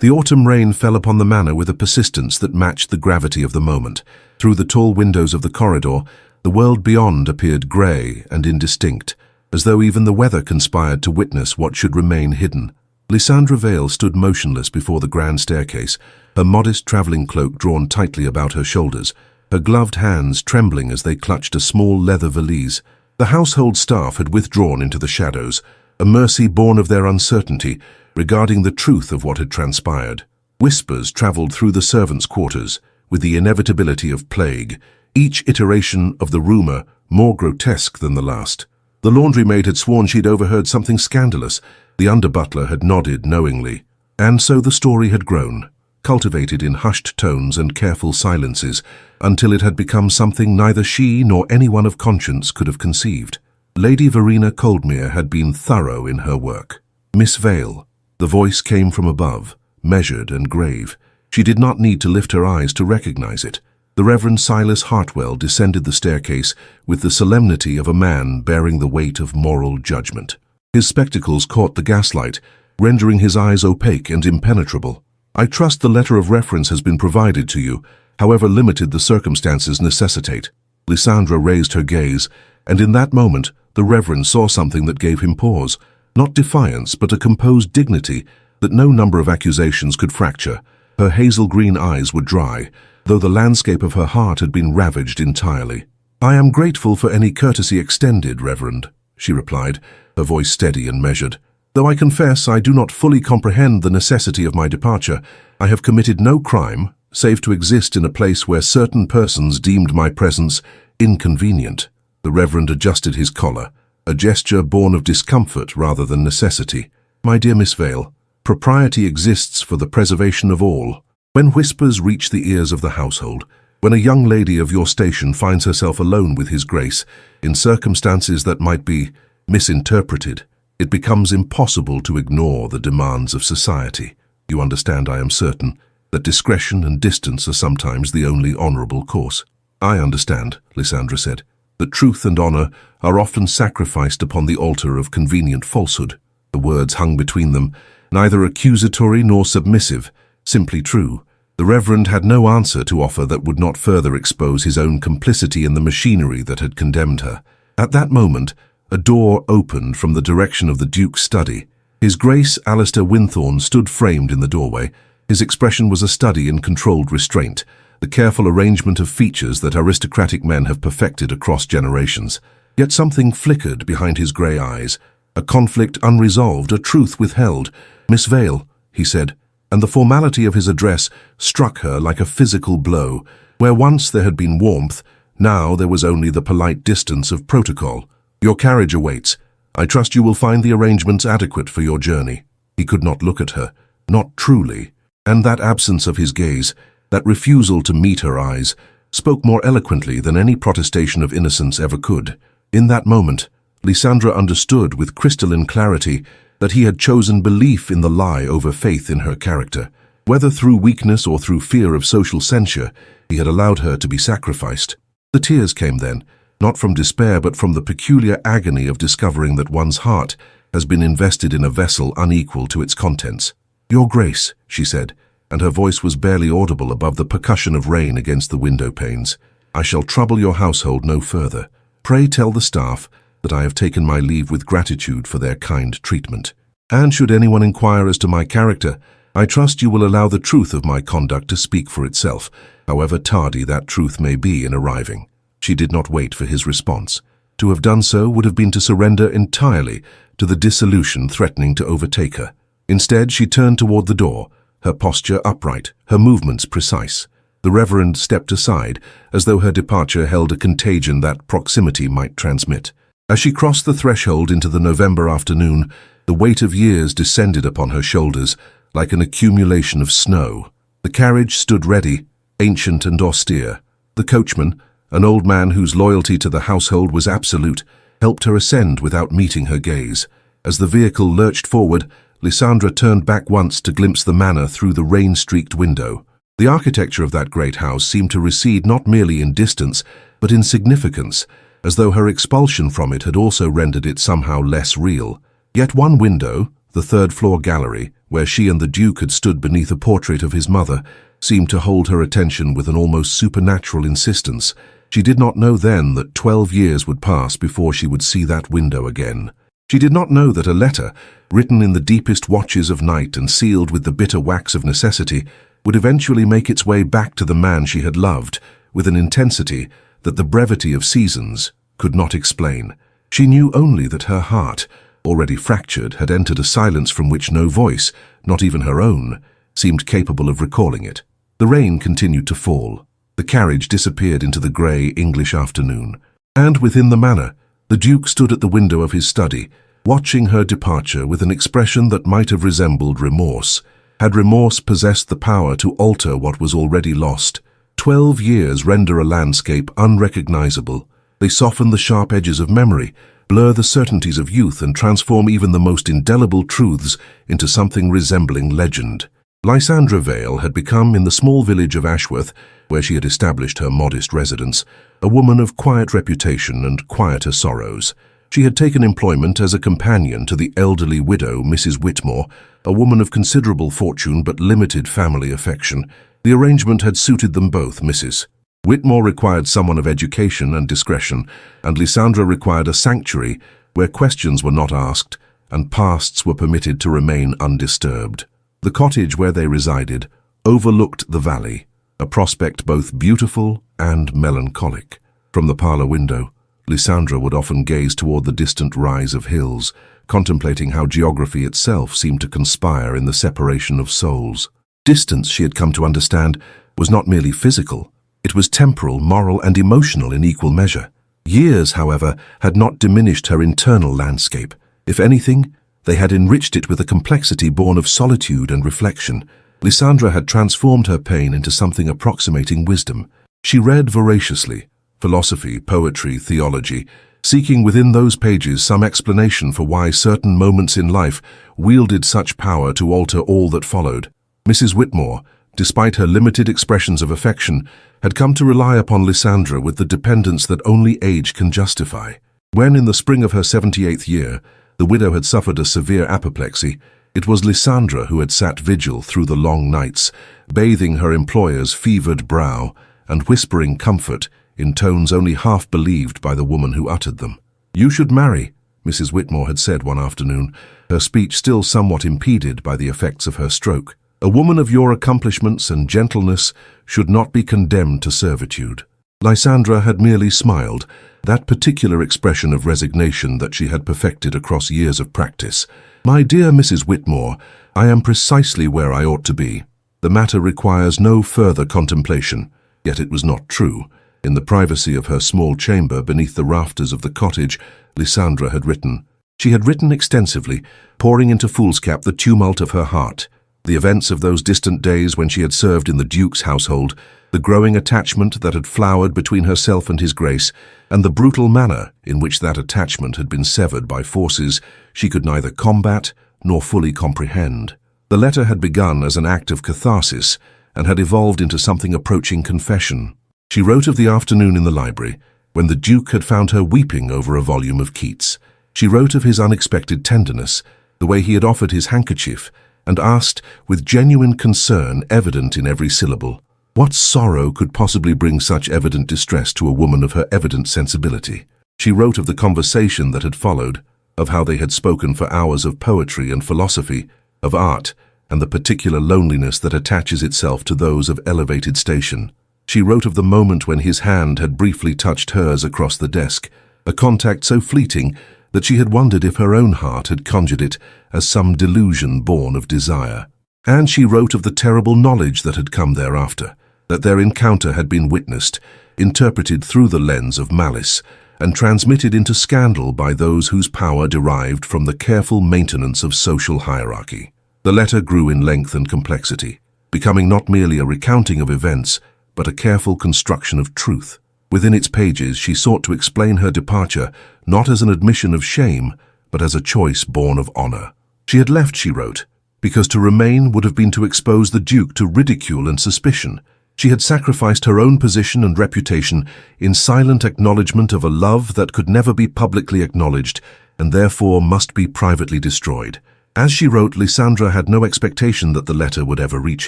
The autumn rain fell upon the manor with a persistence that matched the gravity of the moment. Through the tall windows of the corridor, the world beyond appeared grey and indistinct, as though even the weather conspired to witness what should remain hidden. Lysandra Vale stood motionless before the grand staircase, her modest travelling cloak drawn tightly about her shoulders, her gloved hands trembling as they clutched a small leather valise. The household staff had withdrawn into the shadows, a mercy born of their uncertainty regarding the truth of what had transpired. Whispers travelled through the servants' quarters, with the inevitability of plague, each iteration of the rumour more grotesque than the last. The laundry-maid had sworn she'd overheard something scandalous. The under-butler had nodded knowingly. And so the story had grown, cultivated in hushed tones and careful silences, until it had become something neither she nor anyone of conscience could have conceived. Lady Verena Coldmere had been thorough in her work. Miss Vale. The voice came from above, measured and grave. She did not need to lift her eyes to recognize it. The Reverend Silas Hartwell descended the staircase with the solemnity of a man bearing the weight of moral judgment. His spectacles caught the gaslight, rendering his eyes opaque and impenetrable. "I trust the letter of reference has been provided to you, however limited the circumstances necessitate." Lysandra raised her gaze, and in that moment the Reverend saw something that gave him pause. Not defiance, but a composed dignity that no number of accusations could fracture. Her hazel-green eyes were dry, though the landscape of her heart had been ravaged entirely. "I am grateful for any courtesy extended, Reverend," she replied, her voice steady and measured. "Though I confess I do not fully comprehend the necessity of my departure, I have committed no crime, save to exist in a place where certain persons deemed my presence inconvenient." The Reverend adjusted his collar, a gesture born of discomfort rather than necessity. "My dear Miss Vale, propriety exists for the preservation of all. When whispers reach the ears of the household, when a young lady of your station finds herself alone with His Grace, in circumstances that might be misinterpreted, it becomes impossible to ignore the demands of society. You understand, I am certain, that discretion and distance are sometimes the only honourable course." "I understand," Lysandra said, "that truth and honour are often sacrificed upon the altar of convenient falsehood." The words hung between them, neither accusatory nor submissive, simply true. The Reverend had no answer to offer that would not further expose his own complicity in the machinery that had condemned her. At that moment, a door opened from the direction of the Duke's study. His Grace Alistair Winthorne stood framed in the doorway. His expression was a study in controlled restraint, the careful arrangement of features that aristocratic men have perfected across generations. Yet something flickered behind his grey eyes, a conflict unresolved, a truth withheld. "Miss Vale," he said, and the formality of his address struck her like a physical blow. Where once there had been warmth, now there was only the polite distance of protocol. "Your carriage awaits. I trust you will find the arrangements adequate for your journey." He could not look at her, not truly, and that absence of his gaze, that refusal to meet her eyes, spoke more eloquently than any protestation of innocence ever could. In that moment, Lysandra understood with crystalline clarity that he had chosen belief in the lie over faith in her character. Whether through weakness or through fear of social censure, he had allowed her to be sacrificed. The tears came then, not from despair but from the peculiar agony of discovering that one's heart has been invested in a vessel unequal to its contents. "Your Grace," she said, and her voice was barely audible above the percussion of rain against the window panes, "I shall trouble your household no further. Pray tell the staff that I have taken my leave with gratitude for their kind treatment. And should anyone inquire as to my character, I trust you will allow the truth of my conduct to speak for itself, however tardy that truth may be in arriving." She did not wait for his response. To have done so would have been to surrender entirely to the dissolution threatening to overtake her. Instead, she turned toward the door, her posture upright, her movements precise. The Reverend stepped aside, as though her departure held a contagion that proximity might transmit. As she crossed the threshold into the November afternoon, the weight of years descended upon her shoulders like an accumulation of snow. The carriage stood ready, ancient and austere. The coachman, an old man whose loyalty to the household was absolute, helped her ascend without meeting her gaze. As the vehicle lurched forward, Lysandra turned back once to glimpse the manor through the rain-streaked window. The architecture of that great house seemed to recede not merely in distance, but in significance, as though her expulsion from it had also rendered it somehow less real. Yet one window, the third-floor gallery, where she and the Duke had stood beneath a portrait of his mother, seemed to hold her attention with an almost supernatural insistence. She did not know then that 12 years would pass before she would see that window again. She did not know that a letter, written in the deepest watches of night and sealed with the bitter wax of necessity, would eventually make its way back to the man she had loved, with an intensity that the brevity of seasons could not explain. She knew only that her heart, already fractured, had entered a silence from which no voice, not even her own, seemed capable of recalling it. The rain continued to fall. The carriage disappeared into the grey English afternoon. And within the manor, the Duke stood at the window of his study, watching her departure with an expression that might have resembled remorse, had remorse possessed the power to alter what was already lost. 12 years render a landscape unrecognizable. They soften the sharp edges of memory, blur the certainties of youth, and transform even the most indelible truths into something resembling legend. Lysandra Vale had become, in the small village of Ashworth, where she had established her modest residence, a woman of quiet reputation and quieter sorrows. She had taken employment as a companion to the elderly widow, Mrs. Whitmore, a woman of considerable fortune but limited family affection. The arrangement had suited them both. Mrs. Whitmore required someone of education and discretion, and Lysandra required a sanctuary where questions were not asked and pasts were permitted to remain undisturbed. The cottage where they resided overlooked the valley, a prospect both beautiful and melancholic. From the parlour window, Lysandra would often gaze toward the distant rise of hills, contemplating how geography itself seemed to conspire in the separation of souls. Distance, she had come to understand, was not merely physical. It was temporal, moral, and emotional in equal measure. Years, however, had not diminished her internal landscape. If anything, they had enriched it with a complexity born of solitude and reflection. Lysandra had transformed her pain into something approximating wisdom. She read voraciously, philosophy, poetry, theology, seeking within those pages some explanation for why certain moments in life wielded such power to alter all that followed. Mrs. Whitmore, despite her limited expressions of affection, had come to rely upon Lysandra with the dependence that only age can justify. When, in the spring of her 78th year, the widow had suffered a severe apoplexy, it was Lysandra who had sat vigil through the long nights, bathing her employer's fevered brow and whispering comfort in tones only half believed by the woman who uttered them. "You should marry," Mrs. Whitmore had said one afternoon, her speech still somewhat impeded by the effects of her stroke. "A woman of your accomplishments and gentleness should not be condemned to servitude." Lysandra had merely smiled, that particular expression of resignation that she had perfected across years of practice. "My dear Mrs. Whitmore, I am precisely where I ought to be. The matter requires no further contemplation." Yet it was not true. In the privacy of her small chamber beneath the rafters of the cottage, Lysandra had written. She had written extensively, pouring into foolscap the tumult of her heart. The events of those distant days when she had served in the Duke's household, the growing attachment that had flowered between herself and his Grace, and the brutal manner in which that attachment had been severed by forces she could neither combat nor fully comprehend. The letter had begun as an act of catharsis and had evolved into something approaching confession. She wrote of the afternoon in the library, when the Duke had found her weeping over a volume of Keats. She wrote of his unexpected tenderness, the way he had offered his handkerchief, and asked, with genuine concern evident in every syllable, what sorrow could possibly bring such evident distress to a woman of her evident sensibility. She wrote of the conversation that had followed, of how they had spoken for hours of poetry and philosophy, of art, and the particular loneliness that attaches itself to those of elevated station. She wrote of the moment when his hand had briefly touched hers across the desk, a contact so fleeting that she had wondered if her own heart had conjured it as some delusion born of desire. And she wrote of the terrible knowledge that had come thereafter, that their encounter had been witnessed, interpreted through the lens of malice, and transmitted into scandal by those whose power derived from the careful maintenance of social hierarchy. The letter grew in length and complexity, becoming not merely a recounting of events, but a careful construction of truth. Within its pages, she sought to explain her departure not as an admission of shame, but as a choice born of honor. She had left, she wrote, because to remain would have been to expose the Duke to ridicule and suspicion. She had sacrificed her own position and reputation in silent acknowledgement of a love that could never be publicly acknowledged and therefore must be privately destroyed. As she wrote, Lysandra had no expectation that the letter would ever reach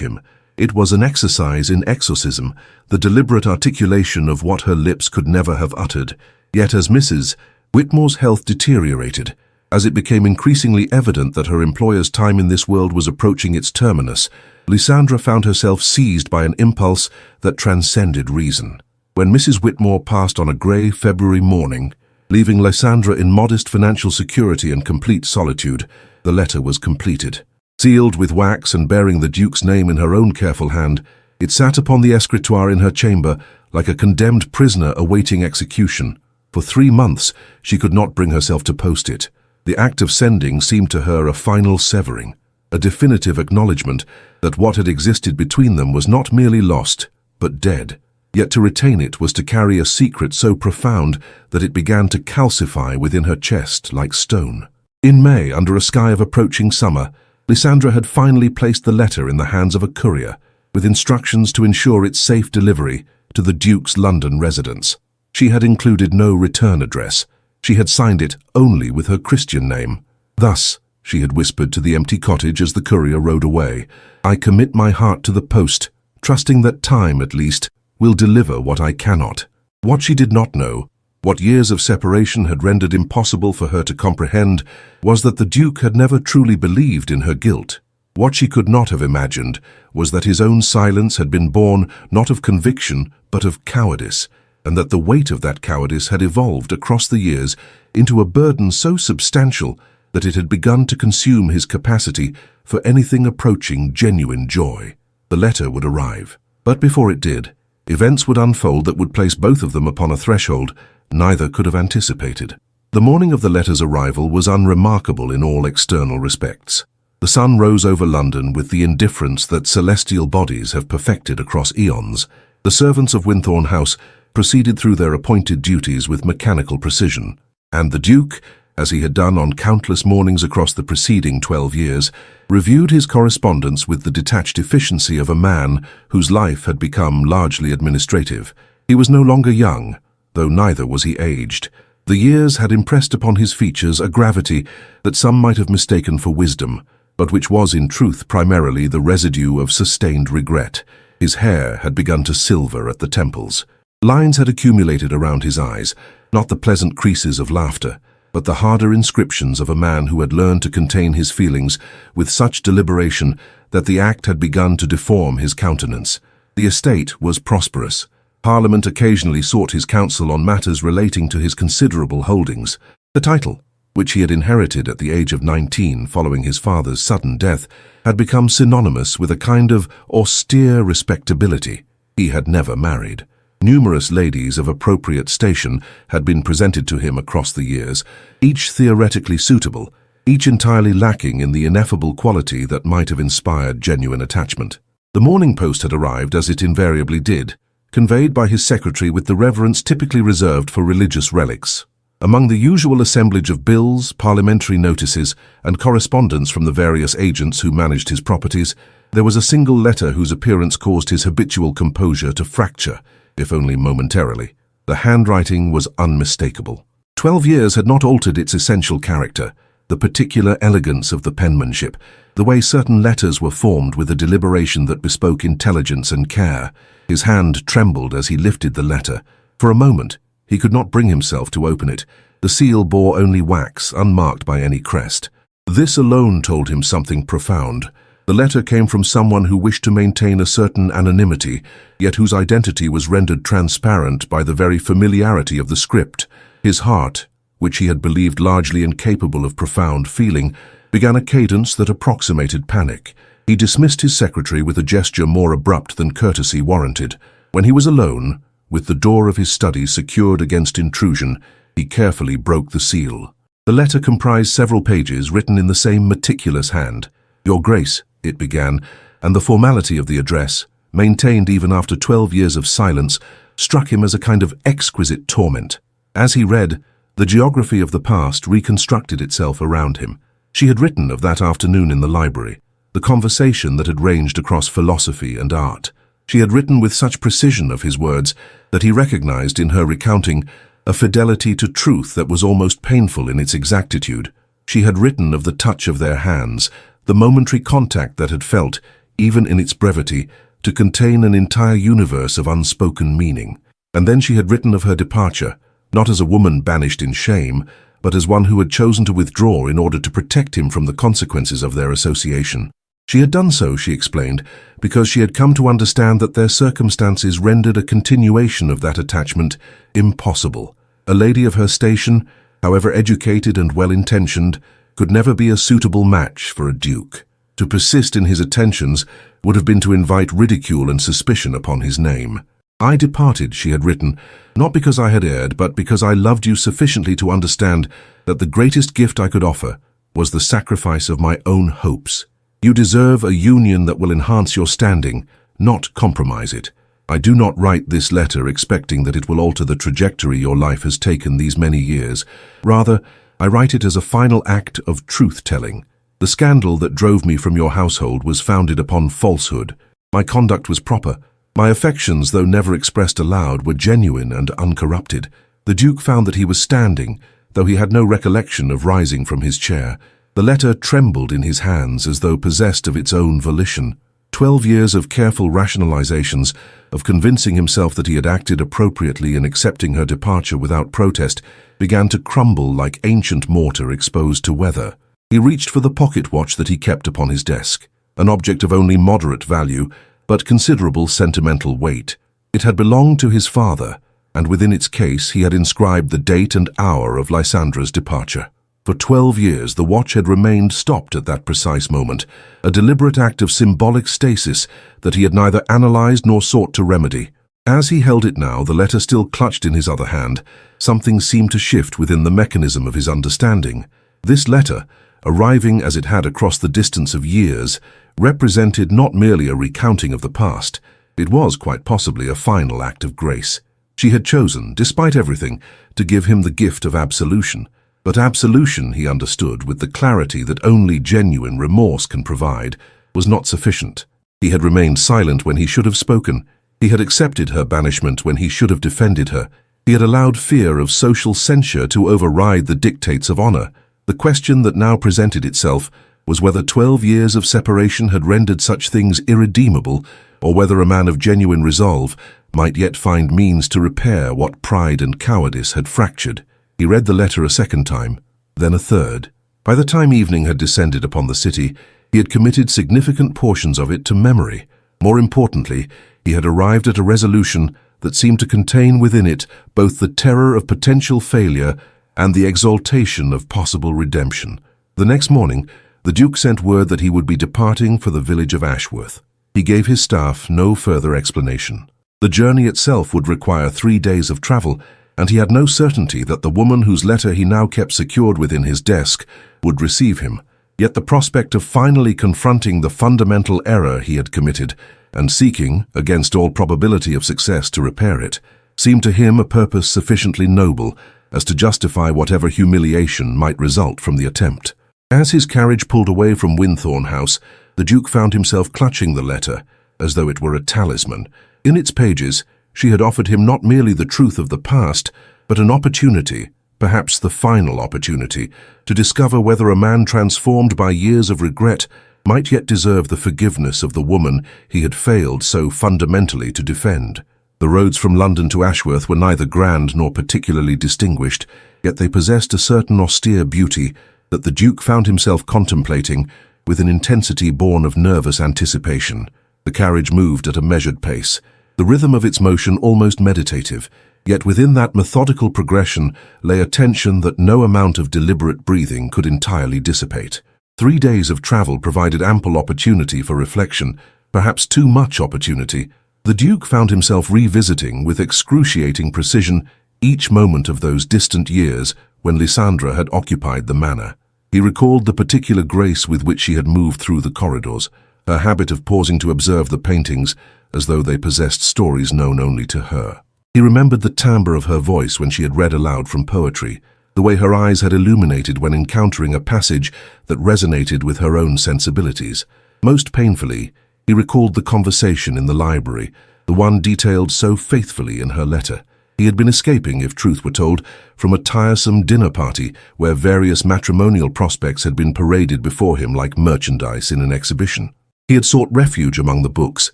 him. It was an exercise in exorcism, the deliberate articulation of what her lips could never have uttered. Yet as Mrs. Whitmore's health deteriorated, as it became increasingly evident that her employer's time in this world was approaching its terminus, Lysandra found herself seized by an impulse that transcended reason. When Mrs. Whitmore passed on a grey February morning, leaving Lysandra in modest financial security and complete solitude, the letter was completed. Sealed with wax and bearing the Duke's name in her own careful hand, it sat upon the escritoire in her chamber like a condemned prisoner awaiting execution. For 3 months she could not bring herself to post it. The act of sending seemed to her a final severing, a definitive acknowledgement that what had existed between them was not merely lost, but dead. Yet to retain it was to carry a secret so profound that it began to calcify within her chest like stone. In May, under a sky of approaching summer, Lysandra had finally placed the letter in the hands of a courier, with instructions to ensure its safe delivery to the Duke's London residence. She had included no return address. She had signed it only with her Christian name. Thus, she had whispered to the empty cottage as the courier rode away, I commit my heart to the post, trusting that time, at least, will deliver what I cannot. What she did not know, what years of separation had rendered impossible for her to comprehend, was that the Duke had never truly believed in her guilt. What she could not have imagined was that his own silence had been born not of conviction but of cowardice, and that the weight of that cowardice had evolved across the years into a burden so substantial that it had begun to consume his capacity for anything approaching genuine joy. The letter would arrive, but before it did, events would unfold that would place both of them upon a threshold neither could have anticipated. The morning of the letter's arrival was unremarkable in all external respects. The sun rose over London with the indifference that celestial bodies have perfected across eons. The servants of Winthorne House proceeded through their appointed duties with mechanical precision, and the Duke, as he had done on countless mornings across the preceding 12 years, reviewed his correspondence with the detached efficiency of a man whose life had become largely administrative. He was no longer young, though neither was he aged. The years had impressed upon his features a gravity that some might have mistaken for wisdom, but which was in truth primarily the residue of sustained regret. His hair had begun to silver at the temples. Lines had accumulated around his eyes, not the pleasant creases of laughter, but the harder inscriptions of a man who had learned to contain his feelings with such deliberation that the act had begun to deform his countenance. The estate was prosperous. Parliament occasionally sought his counsel on matters relating to his considerable holdings. The title, which he had inherited at the age of 19 following his father's sudden death, had become synonymous with a kind of austere respectability. He had never married. Numerous ladies of appropriate station had been presented to him across the years, each theoretically suitable, each entirely lacking in the ineffable quality that might have inspired genuine attachment. The Morning Post had arrived as it invariably did, conveyed by his secretary with the reverence typically reserved for religious relics. Among the usual assemblage of bills, parliamentary notices, and correspondence from the various agents who managed his properties, there was a single letter whose appearance caused his habitual composure to fracture, if only momentarily. The handwriting was unmistakable. 12 years had not altered its essential character, the particular elegance of the penmanship, the way certain letters were formed with a deliberation that bespoke intelligence and care. His hand trembled as he lifted the letter. For a moment, he could not bring himself to open it. The seal bore only wax, unmarked by any crest. This alone told him something profound. The letter came from someone who wished to maintain a certain anonymity, yet whose identity was rendered transparent by the very familiarity of the script. His heart, which he had believed largely incapable of profound feeling, began a cadence that approximated panic. He dismissed his secretary with a gesture more abrupt than courtesy warranted. When he was alone, with the door of his study secured against intrusion, he carefully broke the seal. The letter comprised several pages written in the same meticulous hand. Your Grace, it began, and the formality of the address, maintained even after 12 years of silence, struck him as a kind of exquisite torment. As he read, the geography of the past reconstructed itself around him. She had written of that afternoon in the library, the conversation that had ranged across philosophy and art. She had written with such precision of his words that he recognized in her recounting a fidelity to truth that was almost painful in its exactitude. She had written of the touch of their hands, the momentary contact that had felt, even in its brevity, to contain an entire universe of unspoken meaning. And then she had written of her departure, not as a woman banished in shame, but as one who had chosen to withdraw in order to protect him from the consequences of their association. She had done so, she explained, because she had come to understand that their circumstances rendered a continuation of that attachment impossible. A lady of her station, however educated and well-intentioned, could never be a suitable match for a duke. To persist in his attentions would have been to invite ridicule and suspicion upon his name. I departed, she had written, not because I had erred, but because I loved you sufficiently to understand that the greatest gift I could offer was the sacrifice of my own hopes. You deserve a union that will enhance your standing, not compromise it. I do not write this letter expecting that it will alter the trajectory your life has taken these many years. Rather, I write it as a final act of truth-telling. The scandal that drove me from your household was founded upon falsehood. My conduct was proper. My affections, though never expressed aloud, were genuine and uncorrupted. The Duke found that he was standing, though he had no recollection of rising from his chair. The letter trembled in his hands as though possessed of its own volition. 12 years of careful rationalizations, of convincing himself that he had acted appropriately in accepting her departure without protest, began to crumble like ancient mortar exposed to weather. He reached for the pocket watch that he kept upon his desk, an object of only moderate value, but considerable sentimental weight. It had belonged to his father, and within its case he had inscribed the date and hour of Lysandra's departure. For 12 years the watch had remained stopped at that precise moment, a deliberate act of symbolic stasis that he had neither analyzed nor sought to remedy. As he held it now, the letter still clutched in his other hand, something seemed to shift within the mechanism of his understanding. This letter, arriving as it had across the distance of years, represented not merely a recounting of the past. It was quite possibly a final act of grace. She had chosen, despite everything, to give him the gift of absolution. But absolution, he understood with the clarity that only genuine remorse can provide, was not sufficient. He had remained silent when he should have spoken. He had accepted her banishment when he should have defended her. He had allowed fear of social censure to override the dictates of honor. The question that now presented itself was whether 12 years of separation had rendered such things irredeemable, or whether a man of genuine resolve might yet find means to repair what pride and cowardice had fractured. He read the letter a second time, then a third. By the time evening had descended upon the city, he had committed significant portions of it to memory. More importantly, he had arrived at a resolution that seemed to contain within it both the terror of potential failure and the exaltation of possible redemption. The next morning, the Duke sent word that he would be departing for the village of Ashworth. He gave his staff no further explanation. The journey itself would require 3 days of travel, and he had no certainty that the woman whose letter he now kept secured within his desk would receive him. Yet the prospect of finally confronting the fundamental error he had committed, and seeking, against all probability of success, to repair it, seemed to him a purpose sufficiently noble as to justify whatever humiliation might result from the attempt. As his carriage pulled away from Winthorne House, the Duke found himself clutching the letter, as though it were a talisman. In its pages, she had offered him not merely the truth of the past, but an opportunity, perhaps the final opportunity, to discover whether a man transformed by years of regret might yet deserve the forgiveness of the woman he had failed so fundamentally to defend. The roads from London to Ashworth were neither grand nor particularly distinguished, yet they possessed a certain austere beauty that the Duke found himself contemplating with an intensity born of nervous anticipation. The carriage moved at a measured pace, the rhythm of its motion almost meditative, yet within that methodical progression lay a tension that no amount of deliberate breathing could entirely dissipate. 3 days of travel provided ample opportunity for reflection, perhaps too much opportunity. The Duke found himself revisiting with excruciating precision each moment of those distant years when Lysandra had occupied the manor. He recalled the particular grace with which she had moved through the corridors, her habit of pausing to observe the paintings as though they possessed stories known only to her. He remembered the timbre of her voice when she had read aloud from poetry, the way her eyes had illuminated when encountering a passage that resonated with her own sensibilities. Most painfully, he recalled the conversation in the library, the one detailed so faithfully in her letter. He had been escaping, if truth were told, from a tiresome dinner party where various matrimonial prospects had been paraded before him like merchandise in an exhibition. He had sought refuge among the books,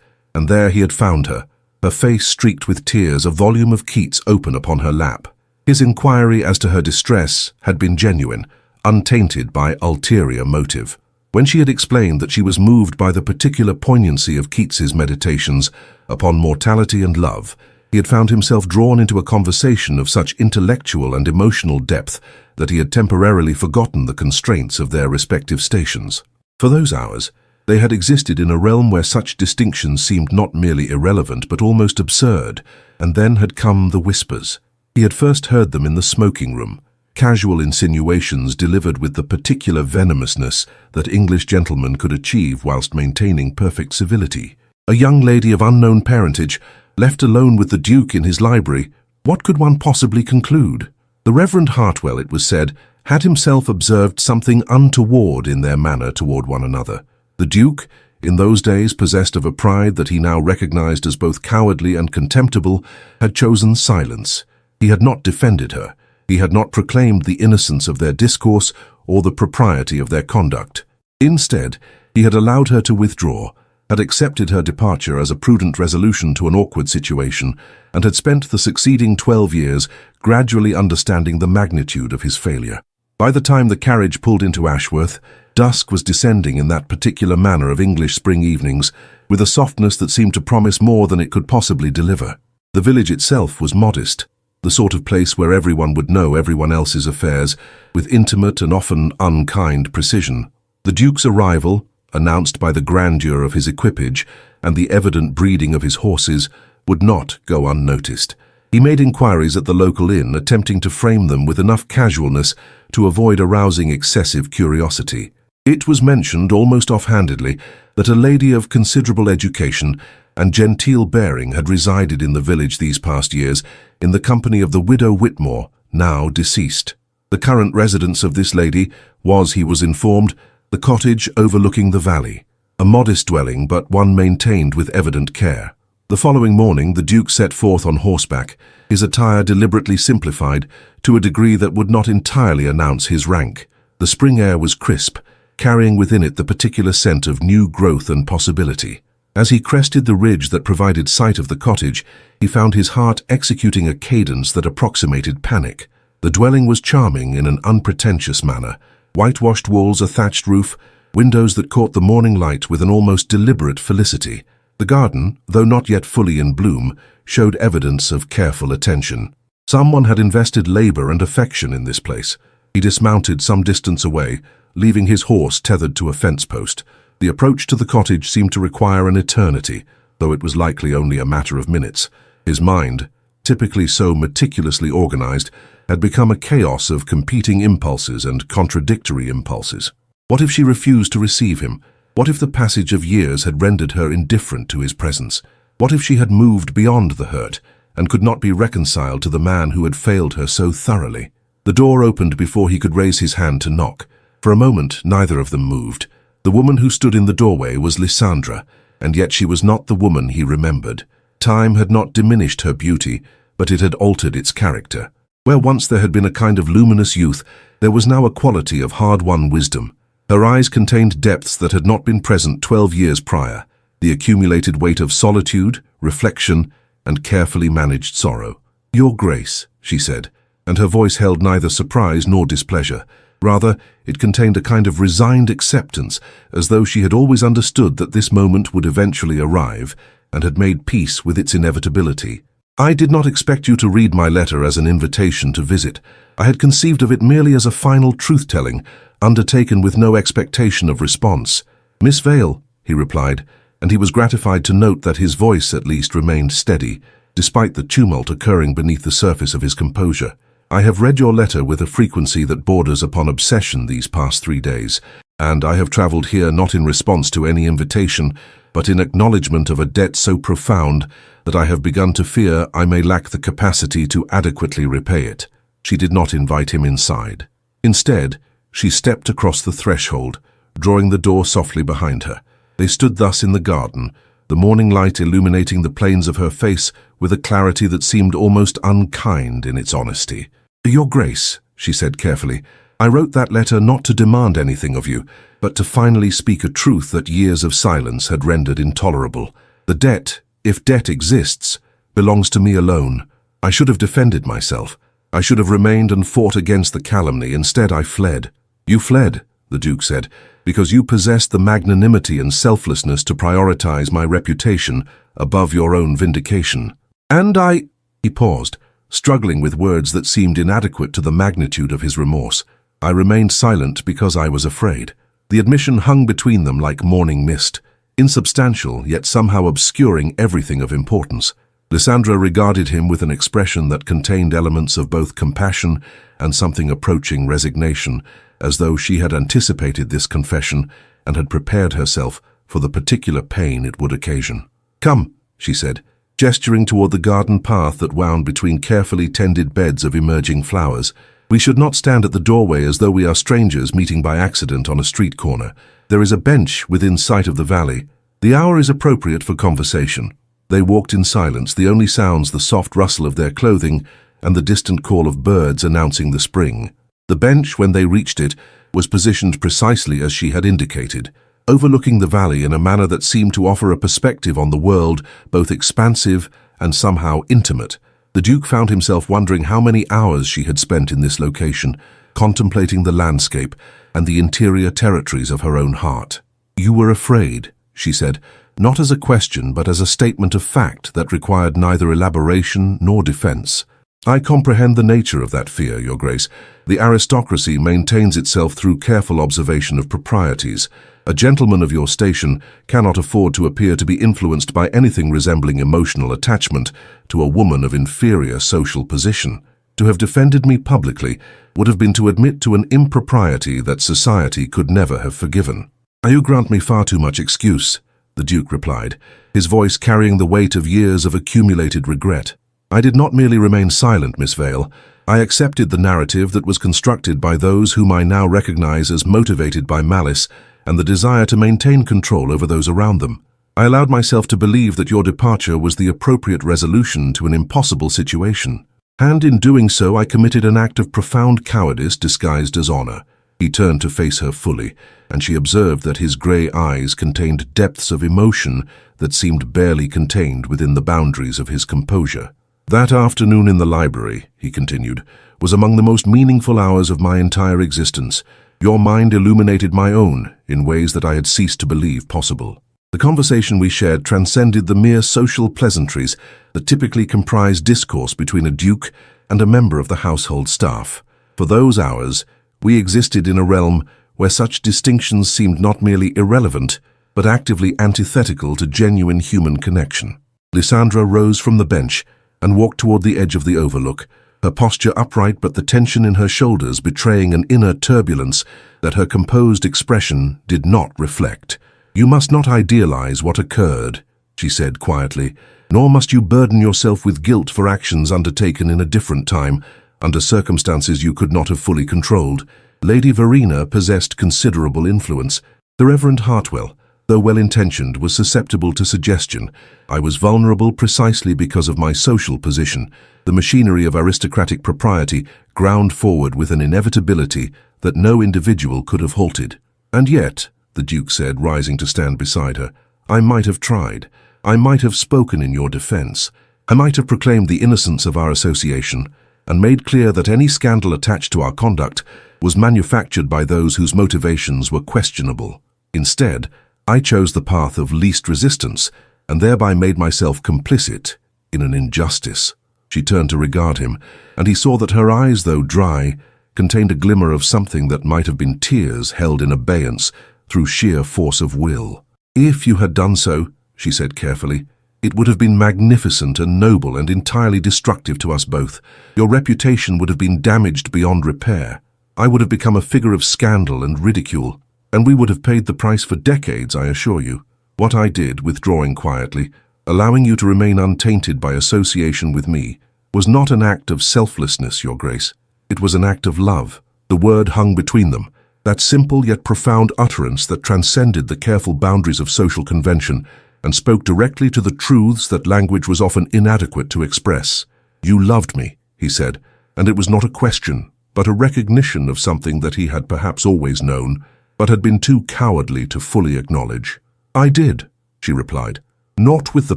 and there he had found her, her face streaked with tears, a volume of Keats open upon her lap. His inquiry as to her distress had been genuine, untainted by ulterior motive. When she had explained that she was moved by the particular poignancy of Keats's meditations upon mortality and love, he had found himself drawn into a conversation of such intellectual and emotional depth that he had temporarily forgotten the constraints of their respective stations. For those hours, they had existed in a realm where such distinctions seemed not merely irrelevant but almost absurd, and then had come the whispers. He had first heard them in the smoking room, casual insinuations delivered with the particular venomousness that English gentlemen could achieve whilst maintaining perfect civility. A young lady of unknown parentage, left alone with the Duke in his library, what could one possibly conclude? The Reverend Hartwell, it was said, had himself observed something untoward in their manner toward one another. The Duke, in those days possessed of a pride that he now recognized as both cowardly and contemptible, had chosen silence. He had not defended her. He had not proclaimed the innocence of their discourse or the propriety of their conduct. Instead, he had allowed her to withdraw, had accepted her departure as a prudent resolution to an awkward situation, and had spent the succeeding 12 years gradually understanding the magnitude of his failure. By the time the carriage pulled into Ashworth, dusk was descending in that particular manner of English spring evenings, with a softness that seemed to promise more than it could possibly deliver. The village itself was modest, the sort of place where everyone would know everyone else's affairs, with intimate and often unkind precision. The Duke's arrival, announced by the grandeur of his equipage and the evident breeding of his horses, would not go unnoticed. He made inquiries at the local inn, attempting to frame them with enough casualness to avoid arousing excessive curiosity. It was mentioned almost offhandedly that a lady of considerable education and genteel bearing had resided in the village these past years in the company of the widow Whitmore, now deceased. The current residence of this lady was, he was informed, the cottage overlooking the valley, a modest dwelling but one maintained with evident care. The following morning the Duke set forth on horseback, his attire deliberately simplified to a degree that would not entirely announce his rank. The spring air was crisp, carrying within it the particular scent of new growth and possibility. As he crested the ridge that provided sight of the cottage, he found his heart executing a cadence that approximated panic. The dwelling was charming in an unpretentious manner. Whitewashed walls, a thatched roof, windows that caught the morning light with an almost deliberate felicity. The garden, though not yet fully in bloom, showed evidence of careful attention. Someone had invested labor and affection in this place. He dismounted some distance away, leaving his horse tethered to a fence post. The approach to the cottage seemed to require an eternity, though it was likely only a matter of minutes. His mind, typically so meticulously organized, had become a chaos of competing impulses and contradictory impulses. What if she refused to receive him? What if the passage of years had rendered her indifferent to his presence? What if she had moved beyond the hurt and could not be reconciled to the man who had failed her so thoroughly? The door opened before he could raise his hand to knock. For a moment, neither of them moved. The woman who stood in the doorway was Lysandra, and yet she was not the woman he remembered. Time had not diminished her beauty, but it had altered its character. Where once there had been a kind of luminous youth, there was now a quality of hard-won wisdom. Her eyes contained depths that had not been present 12 years prior, the accumulated weight of solitude, reflection, and carefully managed sorrow. "Your Grace," she said, and her voice held neither surprise nor displeasure. Rather, it contained a kind of resigned acceptance, as though she had always understood that this moment would eventually arrive, and had made peace with its inevitability. "I did not expect you to read my letter as an invitation to visit. I had conceived of it merely as a final truth-telling, undertaken with no expectation of response." "Miss Vale," he replied, and he was gratified to note that his voice at least remained steady, despite the tumult occurring beneath the surface of his composure. "I have read your letter with a frequency that borders upon obsession these past 3 days, and I have traveled here not in response to any invitation, but in acknowledgement of a debt so profound that I have begun to fear I may lack the capacity to adequately repay it." She did not invite him inside. Instead, she stepped across the threshold, drawing the door softly behind her. They stood thus in the garden, the morning light illuminating the planes of her face with a clarity that seemed almost unkind in its honesty. "Your Grace," she said carefully, "I wrote that letter not to demand anything of you, but to finally speak a truth that years of silence had rendered intolerable. The debt, if debt exists, belongs to me alone. I should have defended myself. I should have remained and fought against the calumny. Instead, I fled." "You fled," the Duke said, "because you possessed the magnanimity and selflessness to prioritize my reputation above your own vindication. And I—" He paused, struggling with words that seemed inadequate to the magnitude of his remorse. "I remained silent because I was afraid." The admission hung between them like morning mist, insubstantial yet somehow obscuring everything of importance. Lysandra regarded him with an expression that contained elements of both compassion and something approaching resignation, as though she had anticipated this confession and had prepared herself for the particular pain it would occasion. "Come," she said, gesturing toward the garden path that wound between carefully tended beds of emerging flowers. "We should not stand at the doorway as though we are strangers meeting by accident on a street corner. There is a bench within sight of the valley. The hour is appropriate for conversation." They walked in silence, the only sounds the soft rustle of their clothing and the distant call of birds announcing the spring. The bench, when they reached it, was positioned precisely as she had indicated, overlooking the valley in a manner that seemed to offer a perspective on the world, both expansive and somehow intimate. The Duke found himself wondering how many hours she had spent in this location, contemplating the landscape and the interior territories of her own heart. "You were afraid," she said, not as a question but as a statement of fact that required neither elaboration nor defense. "I comprehend the nature of that fear, Your Grace. The aristocracy maintains itself through careful observation of proprieties. A gentleman of your station cannot afford to appear to be influenced by anything resembling emotional attachment to a woman of inferior social position. To have defended me publicly would have been to admit to an impropriety that society could never have forgiven." "You grant me far too much excuse," the Duke replied, his voice carrying the weight of years of accumulated regret. "I did not merely remain silent, Miss Vale. I accepted the narrative that was constructed by those whom I now recognize as motivated by malice and the desire to maintain control over those around them. I allowed myself to believe that your departure was the appropriate resolution to an impossible situation. And in doing so, I committed an act of profound cowardice disguised as honor." He turned to face her fully, and she observed that his grey eyes contained depths of emotion that seemed barely contained within the boundaries of his composure. "That afternoon in the library," he continued, "was among the most meaningful hours of my entire existence. Your mind illuminated my own in ways that I had ceased to believe possible. The conversation we shared transcended the mere social pleasantries that typically comprise discourse between a duke and a member of the household staff. For those hours, we existed in a realm where such distinctions seemed not merely irrelevant, but actively antithetical to genuine human connection." Lysandra rose from the bench and walked toward the edge of the overlook, her posture upright but the tension in her shoulders betraying an inner turbulence that her composed expression did not reflect. "You must not idealize what occurred," she said quietly, "nor must you burden yourself with guilt for actions undertaken in a different time, under circumstances you could not have fully controlled. Lady Verena possessed considerable influence. The Reverend Hartwell, though well-intentioned, was susceptible to suggestion. I was vulnerable precisely because of my social position. The machinery of aristocratic propriety ground forward with an inevitability that no individual could have halted. And yet," the Duke said, rising to stand beside her, "I might have tried. I might have spoken in your defense. I might have proclaimed the innocence of our association and made clear that any scandal attached to our conduct was manufactured by those whose motivations were questionable. Instead, I chose the path of least resistance and thereby made myself complicit in an injustice." She turned to regard him, and he saw that her eyes, though dry, contained a glimmer of something that might have been tears held in abeyance through sheer force of will. "If you had done so," she said carefully, "it would have been magnificent and noble and entirely destructive to us both. Your reputation would have been damaged beyond repair. I would have become a figure of scandal and ridicule, and we would have paid the price for decades, I assure you. What I did, withdrawing quietly, allowing you to remain untainted by association with me, was not an act of selflessness, Your Grace. It was an act of love." The word hung between them, that simple yet profound utterance that transcended the careful boundaries of social convention and spoke directly to the truths that language was often inadequate to express. "You loved me," he said, and it was not a question, but a recognition of something that he had perhaps always known, but had been too cowardly to fully acknowledge. "I did," she replied, "not with the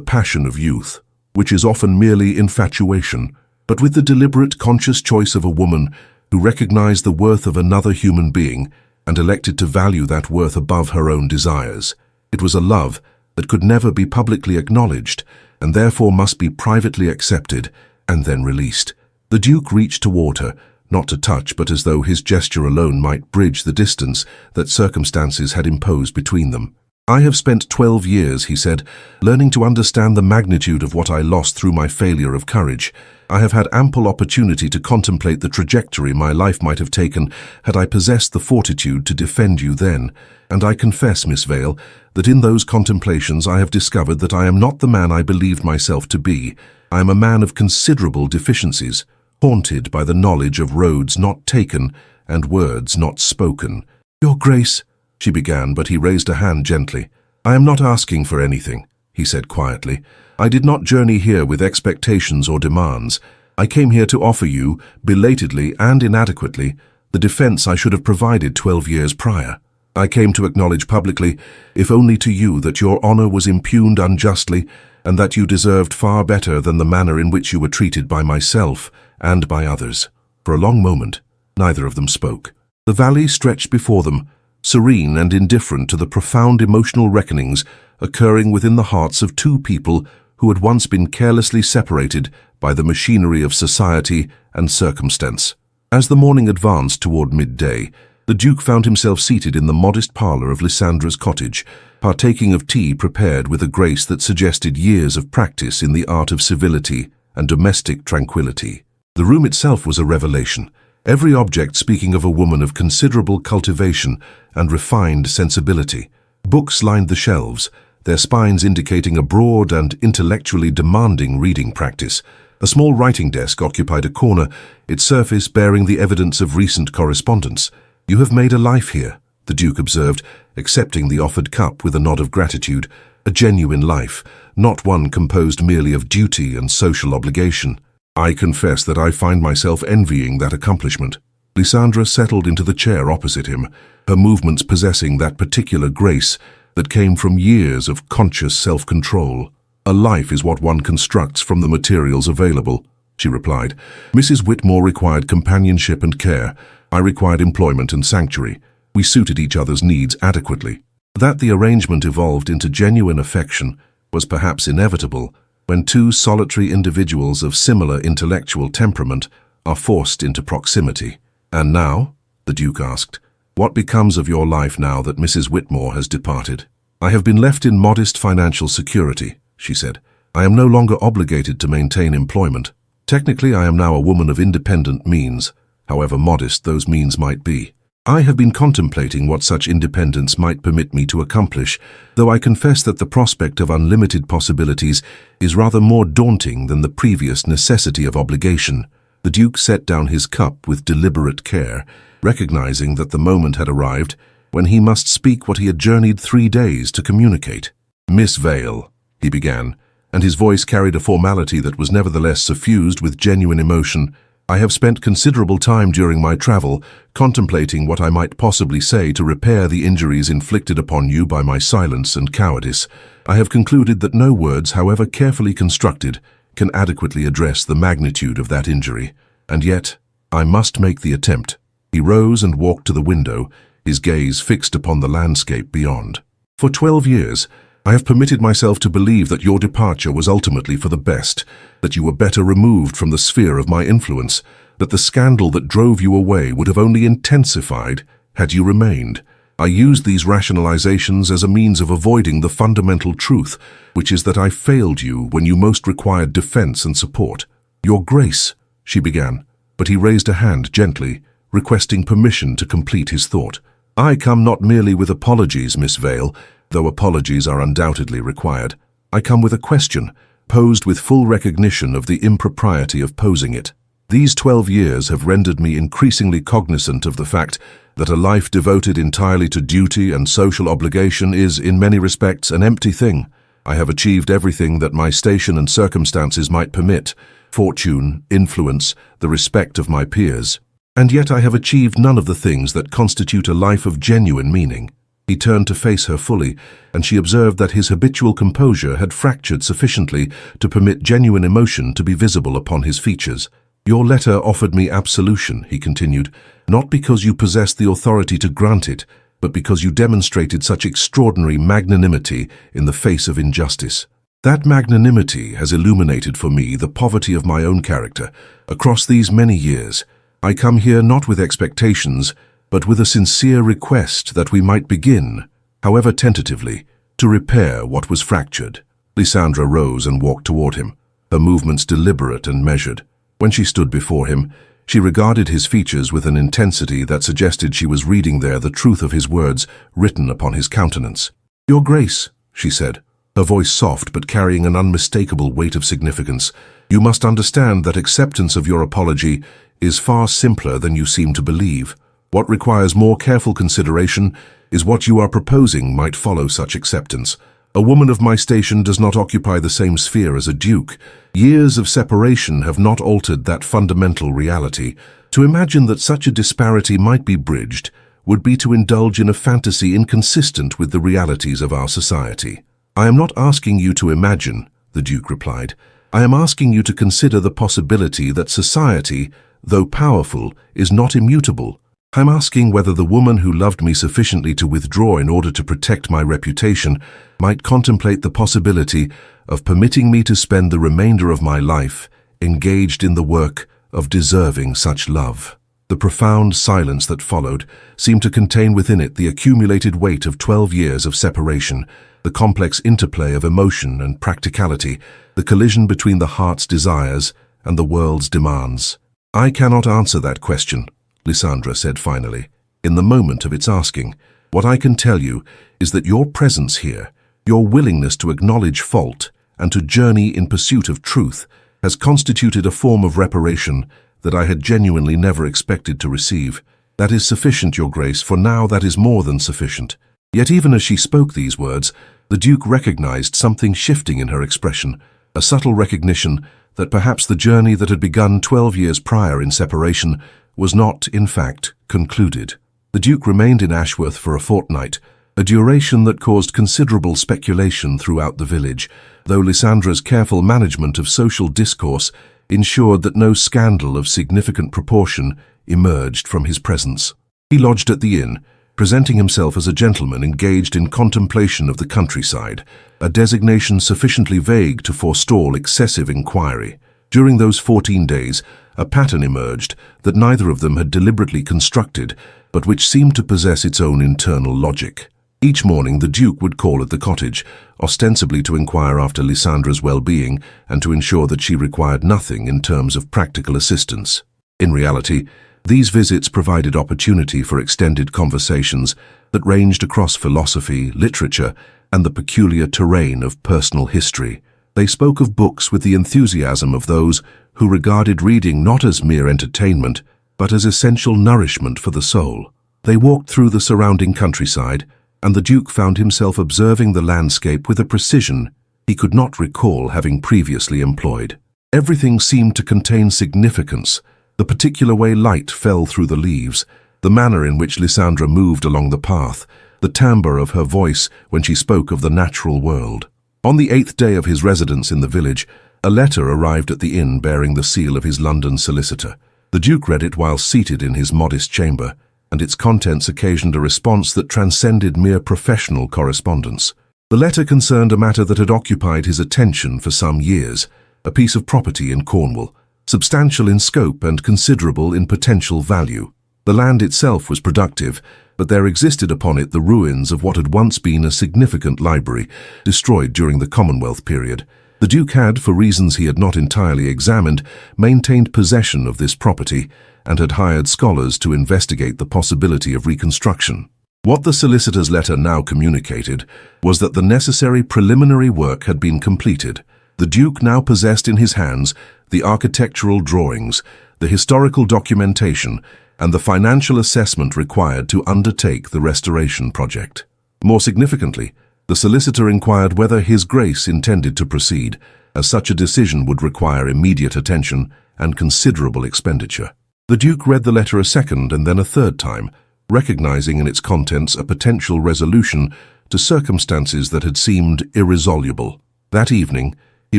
passion of youth, which is often merely infatuation, but with the deliberate, conscious choice of a woman who recognized the worth of another human being and elected to value that worth above her own desires. It was a love that could never be publicly acknowledged and therefore must be privately accepted and then released." The Duke reached toward her, not to touch, but as though his gesture alone might bridge the distance that circumstances had imposed between them. "I have spent 12 years," he said, "learning to understand the magnitude of what I lost through my failure of courage. I have had ample opportunity to contemplate the trajectory my life might have taken had I possessed the fortitude to defend you then, and I confess, Miss Vale, that in those contemplations I have discovered that I am not the man I believed myself to be. I am a man of considerable deficiencies, haunted by the knowledge of roads not taken and words not spoken." "Your Grace," she began, but he raised a hand gently. "I am not asking for anything," he said quietly. "I did not journey here with expectations or demands. I came here to offer you, belatedly and inadequately, the defense I should have provided 12 years prior. I came to acknowledge publicly, if only to you, that your honor was impugned unjustly and that you deserved far better than the manner in which you were treated by myself and by others." For a long moment, neither of them spoke. The valley stretched before them, serene and indifferent to the profound emotional reckonings occurring within the hearts of two people who had once been carelessly separated by the machinery of society and circumstance. As the morning advanced toward midday, the Duke found himself seated in the modest parlour of Lysandra's cottage, partaking of tea prepared with a grace that suggested years of practice in the art of civility and domestic tranquillity. The room itself was a revelation, every object speaking of a woman of considerable cultivation and refined sensibility. Books lined the shelves, their spines indicating a broad and intellectually demanding reading practice. A small writing desk occupied a corner, its surface bearing the evidence of recent correspondence. "You have made a life here," the Duke observed, accepting the offered cup with a nod of gratitude. "A genuine life, not one composed merely of duty and social obligation." "I confess that I find myself envying that accomplishment." Lysandra settled into the chair opposite him, her movements possessing that particular grace that came from years of conscious self-control. "A life is what one constructs from the materials available," she replied. "Mrs. Whitmore required companionship and care. I required employment and sanctuary. We suited each other's needs adequately. That the arrangement evolved into genuine affection was perhaps inevitable when two solitary individuals of similar intellectual temperament are forced into proximity." "And now?" the Duke asked. "What becomes of your life now that Mrs. Whitmore has departed?" "I have been left in modest financial security," she said. "I am no longer obligated to maintain employment. Technically, I am now a woman of independent means, however modest those means might be. I have been contemplating what such independence might permit me to accomplish, though I confess that the prospect of unlimited possibilities is rather more daunting than the previous necessity of obligation." The Duke set down his cup with deliberate care, recognizing that the moment had arrived when he must speak what he had journeyed 3 days to communicate. "Miss Vale," he began, and his voice carried a formality that was nevertheless suffused with genuine emotion, "I have spent considerable time during my travel contemplating what I might possibly say to repair the injuries inflicted upon you by my silence and cowardice. I have concluded that no words, however carefully constructed, can adequately address the magnitude of that injury. And yet, I must make the attempt." He rose and walked to the window, his gaze fixed upon the landscape beyond. "For 12 years, I have permitted myself to believe that your departure was ultimately for the best, that you were better removed from the sphere of my influence, that the scandal that drove you away would have only intensified had you remained. I used these rationalizations as a means of avoiding the fundamental truth, which is that I failed you when you most required defense and support." "Your Grace," she began, but he raised a hand gently, requesting permission to complete his thought. "I come not merely with apologies, Miss Vale, though apologies are undoubtedly required. I come with a question, posed with full recognition of the impropriety of posing it. These 12 years have rendered me increasingly cognizant of the fact that a life devoted entirely to duty and social obligation is, in many respects, an empty thing. I have achieved everything that my station and circumstances might permit: fortune, influence, the respect of my peers. And yet I have achieved none of the things that constitute a life of genuine meaning. He turned to face her fully, and she observed that his habitual composure had fractured sufficiently to permit genuine emotion to be visible upon his features. Your letter offered me absolution, he continued, not because you possessed the authority to grant it, but because you demonstrated such extraordinary magnanimity in the face of injustice. That magnanimity has illuminated for me the poverty of my own character. Across these many years, I come here not with expectations, but with a sincere request that we might begin, however tentatively, to repair what was fractured. Lysandra rose and walked toward him, her movements deliberate and measured. When she stood before him, she regarded his features with an intensity that suggested she was reading there the truth of his words written upon his countenance. "Your Grace," she said, her voice soft but carrying an unmistakable weight of significance, "you must understand that acceptance of your apology is far simpler than you seem to believe. What requires more careful consideration is what you are proposing might follow such acceptance. A woman of my station does not occupy the same sphere as a duke. Years of separation have not altered that fundamental reality. To imagine that such a disparity might be bridged would be to indulge in a fantasy inconsistent with the realities of our society." "I am not asking you to imagine," the Duke replied. "I am asking you to consider the possibility that society, though powerful, is not immutable. I'm asking whether the woman who loved me sufficiently to withdraw in order to protect my reputation might contemplate the possibility of permitting me to spend the remainder of my life engaged in the work of deserving such love." The profound silence that followed seemed to contain within it the accumulated weight of 12 years of separation, the complex interplay of emotion and practicality, the collision between the heart's desires and the world's demands. "I cannot answer that question," Lysandra said finally, "in the moment of its asking. What I can tell you is that your presence here, your willingness to acknowledge fault and to journey in pursuit of truth, has constituted a form of reparation that I had genuinely never expected to receive. That is sufficient, Your Grace, for now that is more than sufficient." Yet even as she spoke these words, the Duke recognized something shifting in her expression, a subtle recognition that perhaps the journey that had begun 12 years prior in separation was not, in fact, concluded. The Duke remained in Ashworth for a fortnight, a duration that caused considerable speculation throughout the village, though Lysandra's careful management of social discourse ensured that no scandal of significant proportion emerged from his presence. He lodged at the inn, presenting himself as a gentleman engaged in contemplation of the countryside, a designation sufficiently vague to forestall excessive inquiry. During those 14 days, a pattern emerged that neither of them had deliberately constructed, but which seemed to possess its own internal logic. Each morning the Duke would call at the cottage, ostensibly to inquire after Lysandra's well-being and to ensure that she required nothing in terms of practical assistance. In reality, these visits provided opportunity for extended conversations that ranged across philosophy, literature, and the peculiar terrain of personal history. They spoke of books with the enthusiasm of those who regarded reading not as mere entertainment, but as essential nourishment for the soul. They walked through the surrounding countryside, and the Duke found himself observing the landscape with a precision he could not recall having previously employed. Everything seemed to contain significance: the particular way light fell through the leaves, the manner in which Lysandra moved along the path, the timbre of her voice when she spoke of the natural world. On the 8th day of his residence in the village, a letter arrived at the inn bearing the seal of his London solicitor. The Duke read it while seated in his modest chamber, and its contents occasioned a response that transcended mere professional correspondence. The letter concerned a matter that had occupied his attention for some years, a piece of property in Cornwall, substantial in scope and considerable in potential value. The land itself was productive, but there existed upon it the ruins of what had once been a significant library, destroyed during the Commonwealth period. The Duke had, for reasons he had not entirely examined, maintained possession of this property and had hired scholars to investigate the possibility of reconstruction. What the solicitor's letter now communicated was that the necessary preliminary work had been completed. The Duke now possessed in his hands the architectural drawings, the historical documentation, and the financial assessment required to undertake the restoration project. More significantly, The solicitor inquired whether His Grace intended to proceed, as such a decision would require immediate attention and considerable expenditure. The Duke read the letter a second and then a third time, recognizing in its contents a potential resolution to circumstances that had seemed irresoluble. That evening, he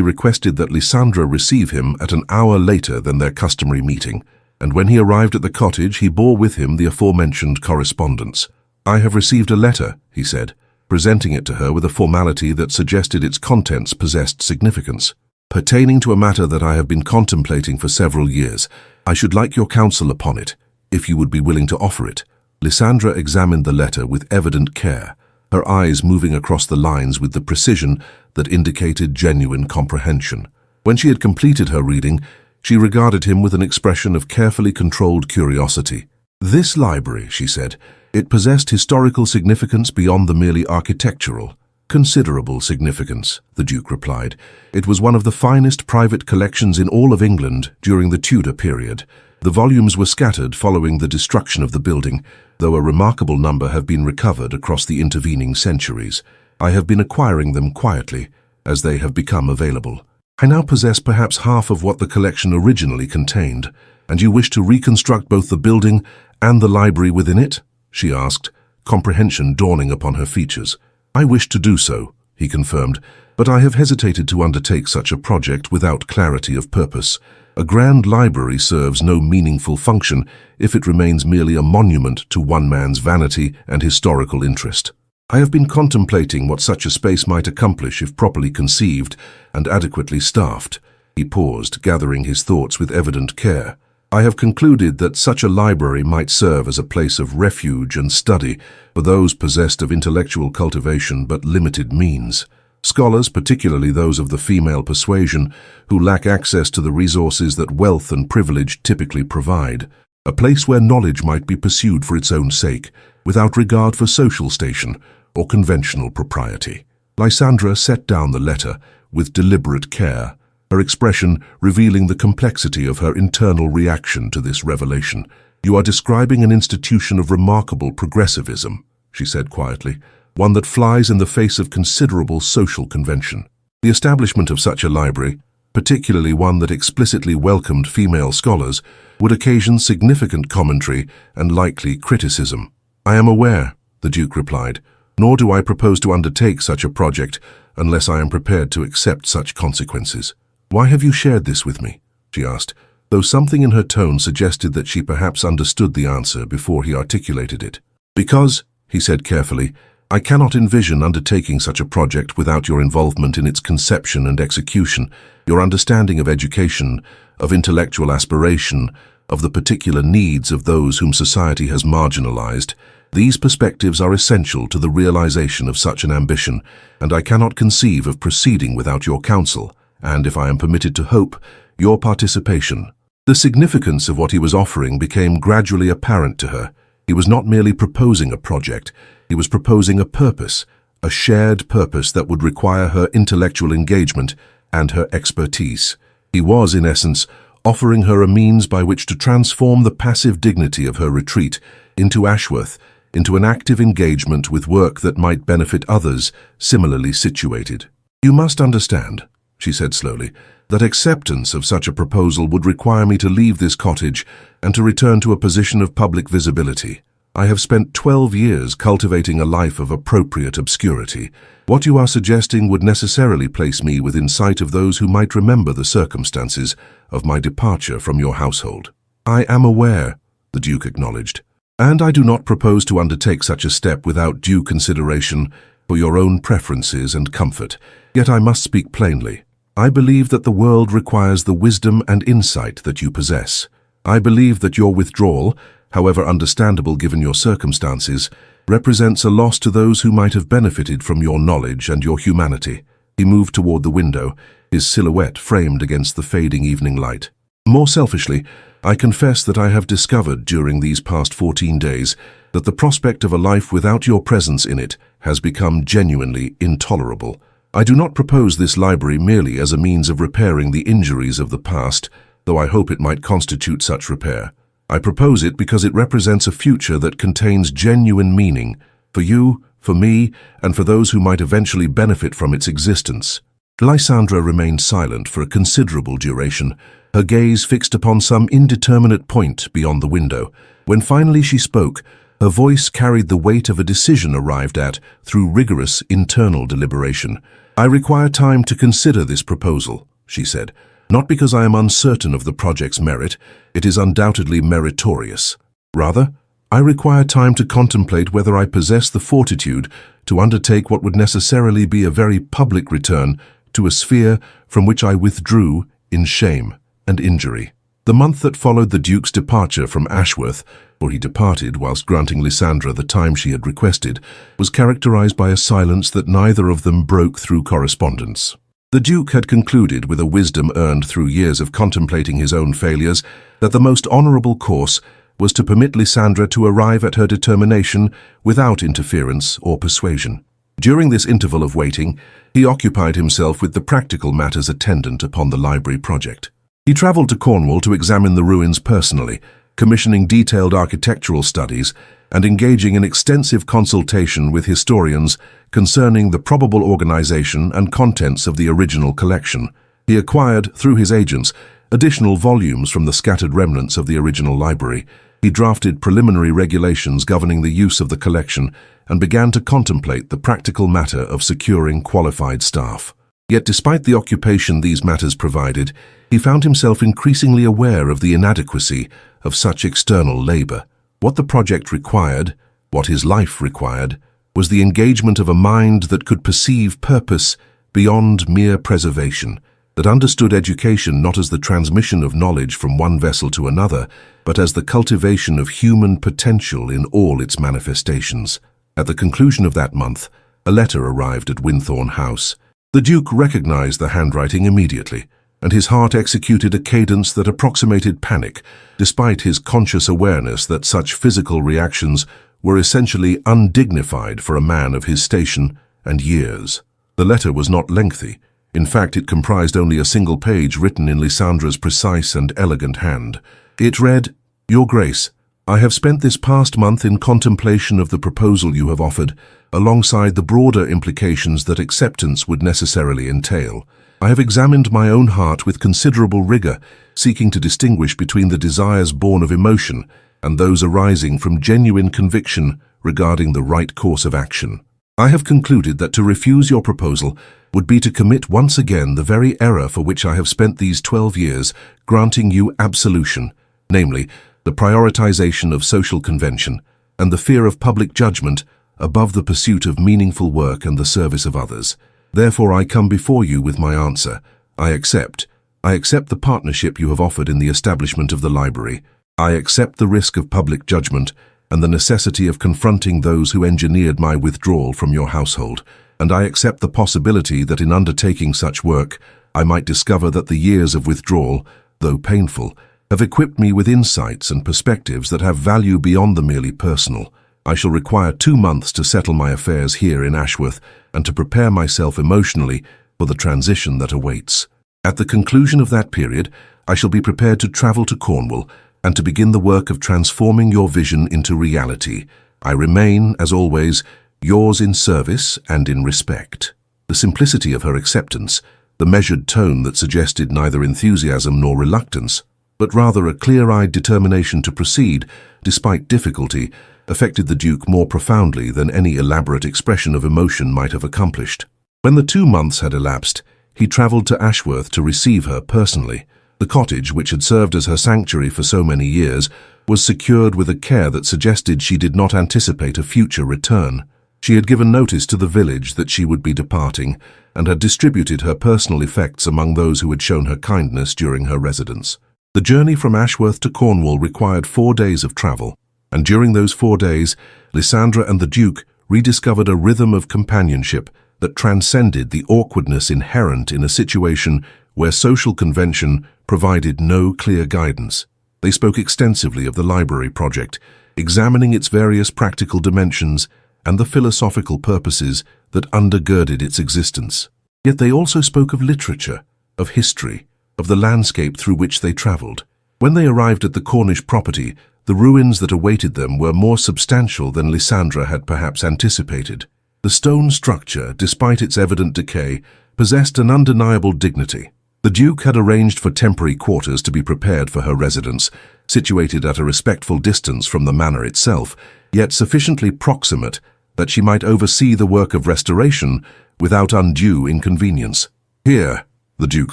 requested that Lysandra receive him at an hour later than their customary meeting, and when he arrived at the cottage, he bore with him the aforementioned correspondence. "I have received a letter," he said, presenting it to her with a formality that suggested its contents possessed significance. "Pertaining to a matter that I have been contemplating for several years. I should like your counsel upon it, if you would be willing to offer it." Lysandra examined the letter with evident care, her eyes moving across the lines with the precision that indicated genuine comprehension. When she had completed her reading, she regarded him with an expression of carefully controlled curiosity. "This library," she said, "it possessed historical significance beyond the merely architectural." "Considerable significance," the Duke replied. "It was one of the finest private collections in all of England during the Tudor period. The volumes were scattered following the destruction of the building, though a remarkable number have been recovered across the intervening centuries. I have been acquiring them quietly, as they have become available. I now possess perhaps half of what the collection originally contained. And you wish to reconstruct both the building and the library within it?" she asked, comprehension dawning upon her features. "I wish to do so," he confirmed, "but I have hesitated to undertake such a project without clarity of purpose. A grand library serves no meaningful function if it remains merely a monument to one man's vanity and historical interest. I have been contemplating what such a space might accomplish if properly conceived and adequately staffed." He paused, gathering his thoughts with evident care. "I have concluded that such a library might serve as a place of refuge and study for those possessed of intellectual cultivation but limited means. Scholars, particularly those of the female persuasion, who lack access to the resources that wealth and privilege typically provide. A place where knowledge might be pursued for its own sake, without regard for social station or conventional propriety." Lysandra set down the letter with deliberate care, her expression revealing the complexity of her internal reaction to this revelation. "You are describing an institution of remarkable progressivism," she said quietly, "one that flies in the face of considerable social convention. The establishment of such a library, particularly one that explicitly welcomed female scholars, would occasion significant commentary and likely criticism." "I am aware," the Duke replied, "nor do I propose to undertake such a project unless I am prepared to accept such consequences." "Why have you shared this with me?" she asked, though something in her tone suggested that she perhaps understood the answer before he articulated it. "Because," he said carefully, "I cannot envision undertaking such a project without your involvement in its conception and execution, your understanding of education, of intellectual aspiration, of the particular needs of those whom society has marginalized. These perspectives are essential to the realization of such an ambition, and I cannot conceive of proceeding without your counsel, and, if I am permitted to hope, your participation." The significance of what he was offering became gradually apparent to her. He was not merely proposing a project, he was proposing a purpose, a shared purpose that would require her intellectual engagement and her expertise. He was, in essence, offering her a means by which to transform the passive dignity of her retreat into Ashworth, into an active engagement with work that might benefit others similarly situated. "You must understand," she said slowly, "that acceptance of such a proposal would require me to leave this cottage and to return to a position of public visibility. I have spent 12 years cultivating a life of appropriate obscurity. What you are suggesting would necessarily place me within sight of those who might remember the circumstances of my departure from your household." "I am aware," the Duke acknowledged, "and I do not propose to undertake such a step without due consideration for your own preferences and comfort. Yet I must speak plainly. I believe that the world requires the wisdom and insight that you possess. I believe that your withdrawal, however understandable given your circumstances, represents a loss to those who might have benefited from your knowledge and your humanity." He moved toward the window, his silhouette framed against the fading evening light. "More selfishly, I confess that I have discovered during these past 14 days that the prospect of a life without your presence in it has become genuinely intolerable. I do not propose this library merely as a means of repairing the injuries of the past, though I hope it might constitute such repair. I propose it because it represents a future that contains genuine meaning for you for me, and for those who might eventually benefit from its existence. Lysandra remained silent for a considerable duration, her gaze fixed upon some indeterminate point beyond the window. When finally she spoke, her voice carried the weight of a decision arrived at through rigorous internal deliberation. "I require time to consider this proposal," she said. "Not because I am uncertain of the project's merit. It is undoubtedly meritorious. Rather, I require time to contemplate whether I possess the fortitude to undertake what would necessarily be a very public return to a sphere from which I withdrew in shame and injury." The month that followed the Duke's departure from Ashworth, for he departed whilst granting Lysandra the time she had requested, was characterized by a silence that neither of them broke through correspondence. The Duke had concluded, with a wisdom earned through years of contemplating his own failures, that the most honourable course was to permit Lysandra to arrive at her determination without interference or persuasion. During this interval of waiting, he occupied himself with the practical matters attendant upon the library project. He travelled to Cornwall to examine the ruins personally, commissioning detailed architectural studies and engaging in extensive consultation with historians concerning the probable organization and contents of the original collection. He acquired, through his agents, additional volumes from the scattered remnants of the original library. He drafted preliminary regulations governing the use of the collection and began to contemplate the practical matter of securing qualified staff. Yet despite the occupation these matters provided, he found himself increasingly aware of the inadequacy of such external labour. What the project required, what his life required, was the engagement of a mind that could perceive purpose beyond mere preservation, that understood education not as the transmission of knowledge from one vessel to another, but as the cultivation of human potential in all its manifestations. At the conclusion of that month, a letter arrived at Winthorne House. The Duke recognized the handwriting immediately, and his heart executed a cadence that approximated panic, despite his conscious awareness that such physical reactions were essentially undignified for a man of his station and years. The letter was not lengthy. In fact, it comprised only a single page written in Lysandra's precise and elegant hand. It read, "Your Grace, I have spent this past month in contemplation of the proposal you have offered, alongside the broader implications that acceptance would necessarily entail. I have examined my own heart with considerable rigor, seeking to distinguish between the desires born of emotion and those arising from genuine conviction regarding the right course of action. I have concluded that to refuse your proposal would be to commit once again the very error for which I have spent these 12 years granting you absolution, namely, the prioritization of social convention and the fear of public judgment above the pursuit of meaningful work and the service of others. Therefore I come before you with my answer. I accept the partnership you have offered in the establishment of the library. I accept the risk of public judgment and the necessity of confronting those who engineered my withdrawal from your household, and I accept the possibility that in undertaking such work, I might discover that the years of withdrawal, though painful, have equipped me with insights and perspectives that have value beyond the merely personal. I shall require 2 months to settle my affairs here in Ashworth and to prepare myself emotionally for the transition that awaits. At the conclusion of that period, I shall be prepared to travel to Cornwall and to begin the work of transforming your vision into reality. I remain, as always, yours in service and in respect." The simplicity of her acceptance, the measured tone that suggested neither enthusiasm nor reluctance, but rather a clear-eyed determination to proceed, despite difficulty, affected the Duke more profoundly than any elaborate expression of emotion might have accomplished. When the 2 months had elapsed, he travelled to Ashworth to receive her personally. The cottage, which had served as her sanctuary for so many years, was secured with a care that suggested she did not anticipate a future return. She had given notice to the village that she would be departing, and had distributed her personal effects among those who had shown her kindness during her residence. The journey from Ashworth to Cornwall required 4 days of travel, and during those 4 days, Lysandra and the Duke rediscovered a rhythm of companionship that transcended the awkwardness inherent in a situation where social convention provided no clear guidance. They spoke extensively of the library project, examining its various practical dimensions and the philosophical purposes that undergirded its existence. Yet they also spoke of literature, of history, of the landscape through which they travelled. When they arrived at the Cornish property, The ruins that awaited them were more substantial than Lysandra had perhaps anticipated. The stone structure, despite its evident decay, possessed an undeniable dignity. The Duke had arranged for temporary quarters to be prepared for her residence, situated at a respectful distance from the manor itself, yet sufficiently proximate that she might oversee the work of restoration without undue inconvenience. "Here," the Duke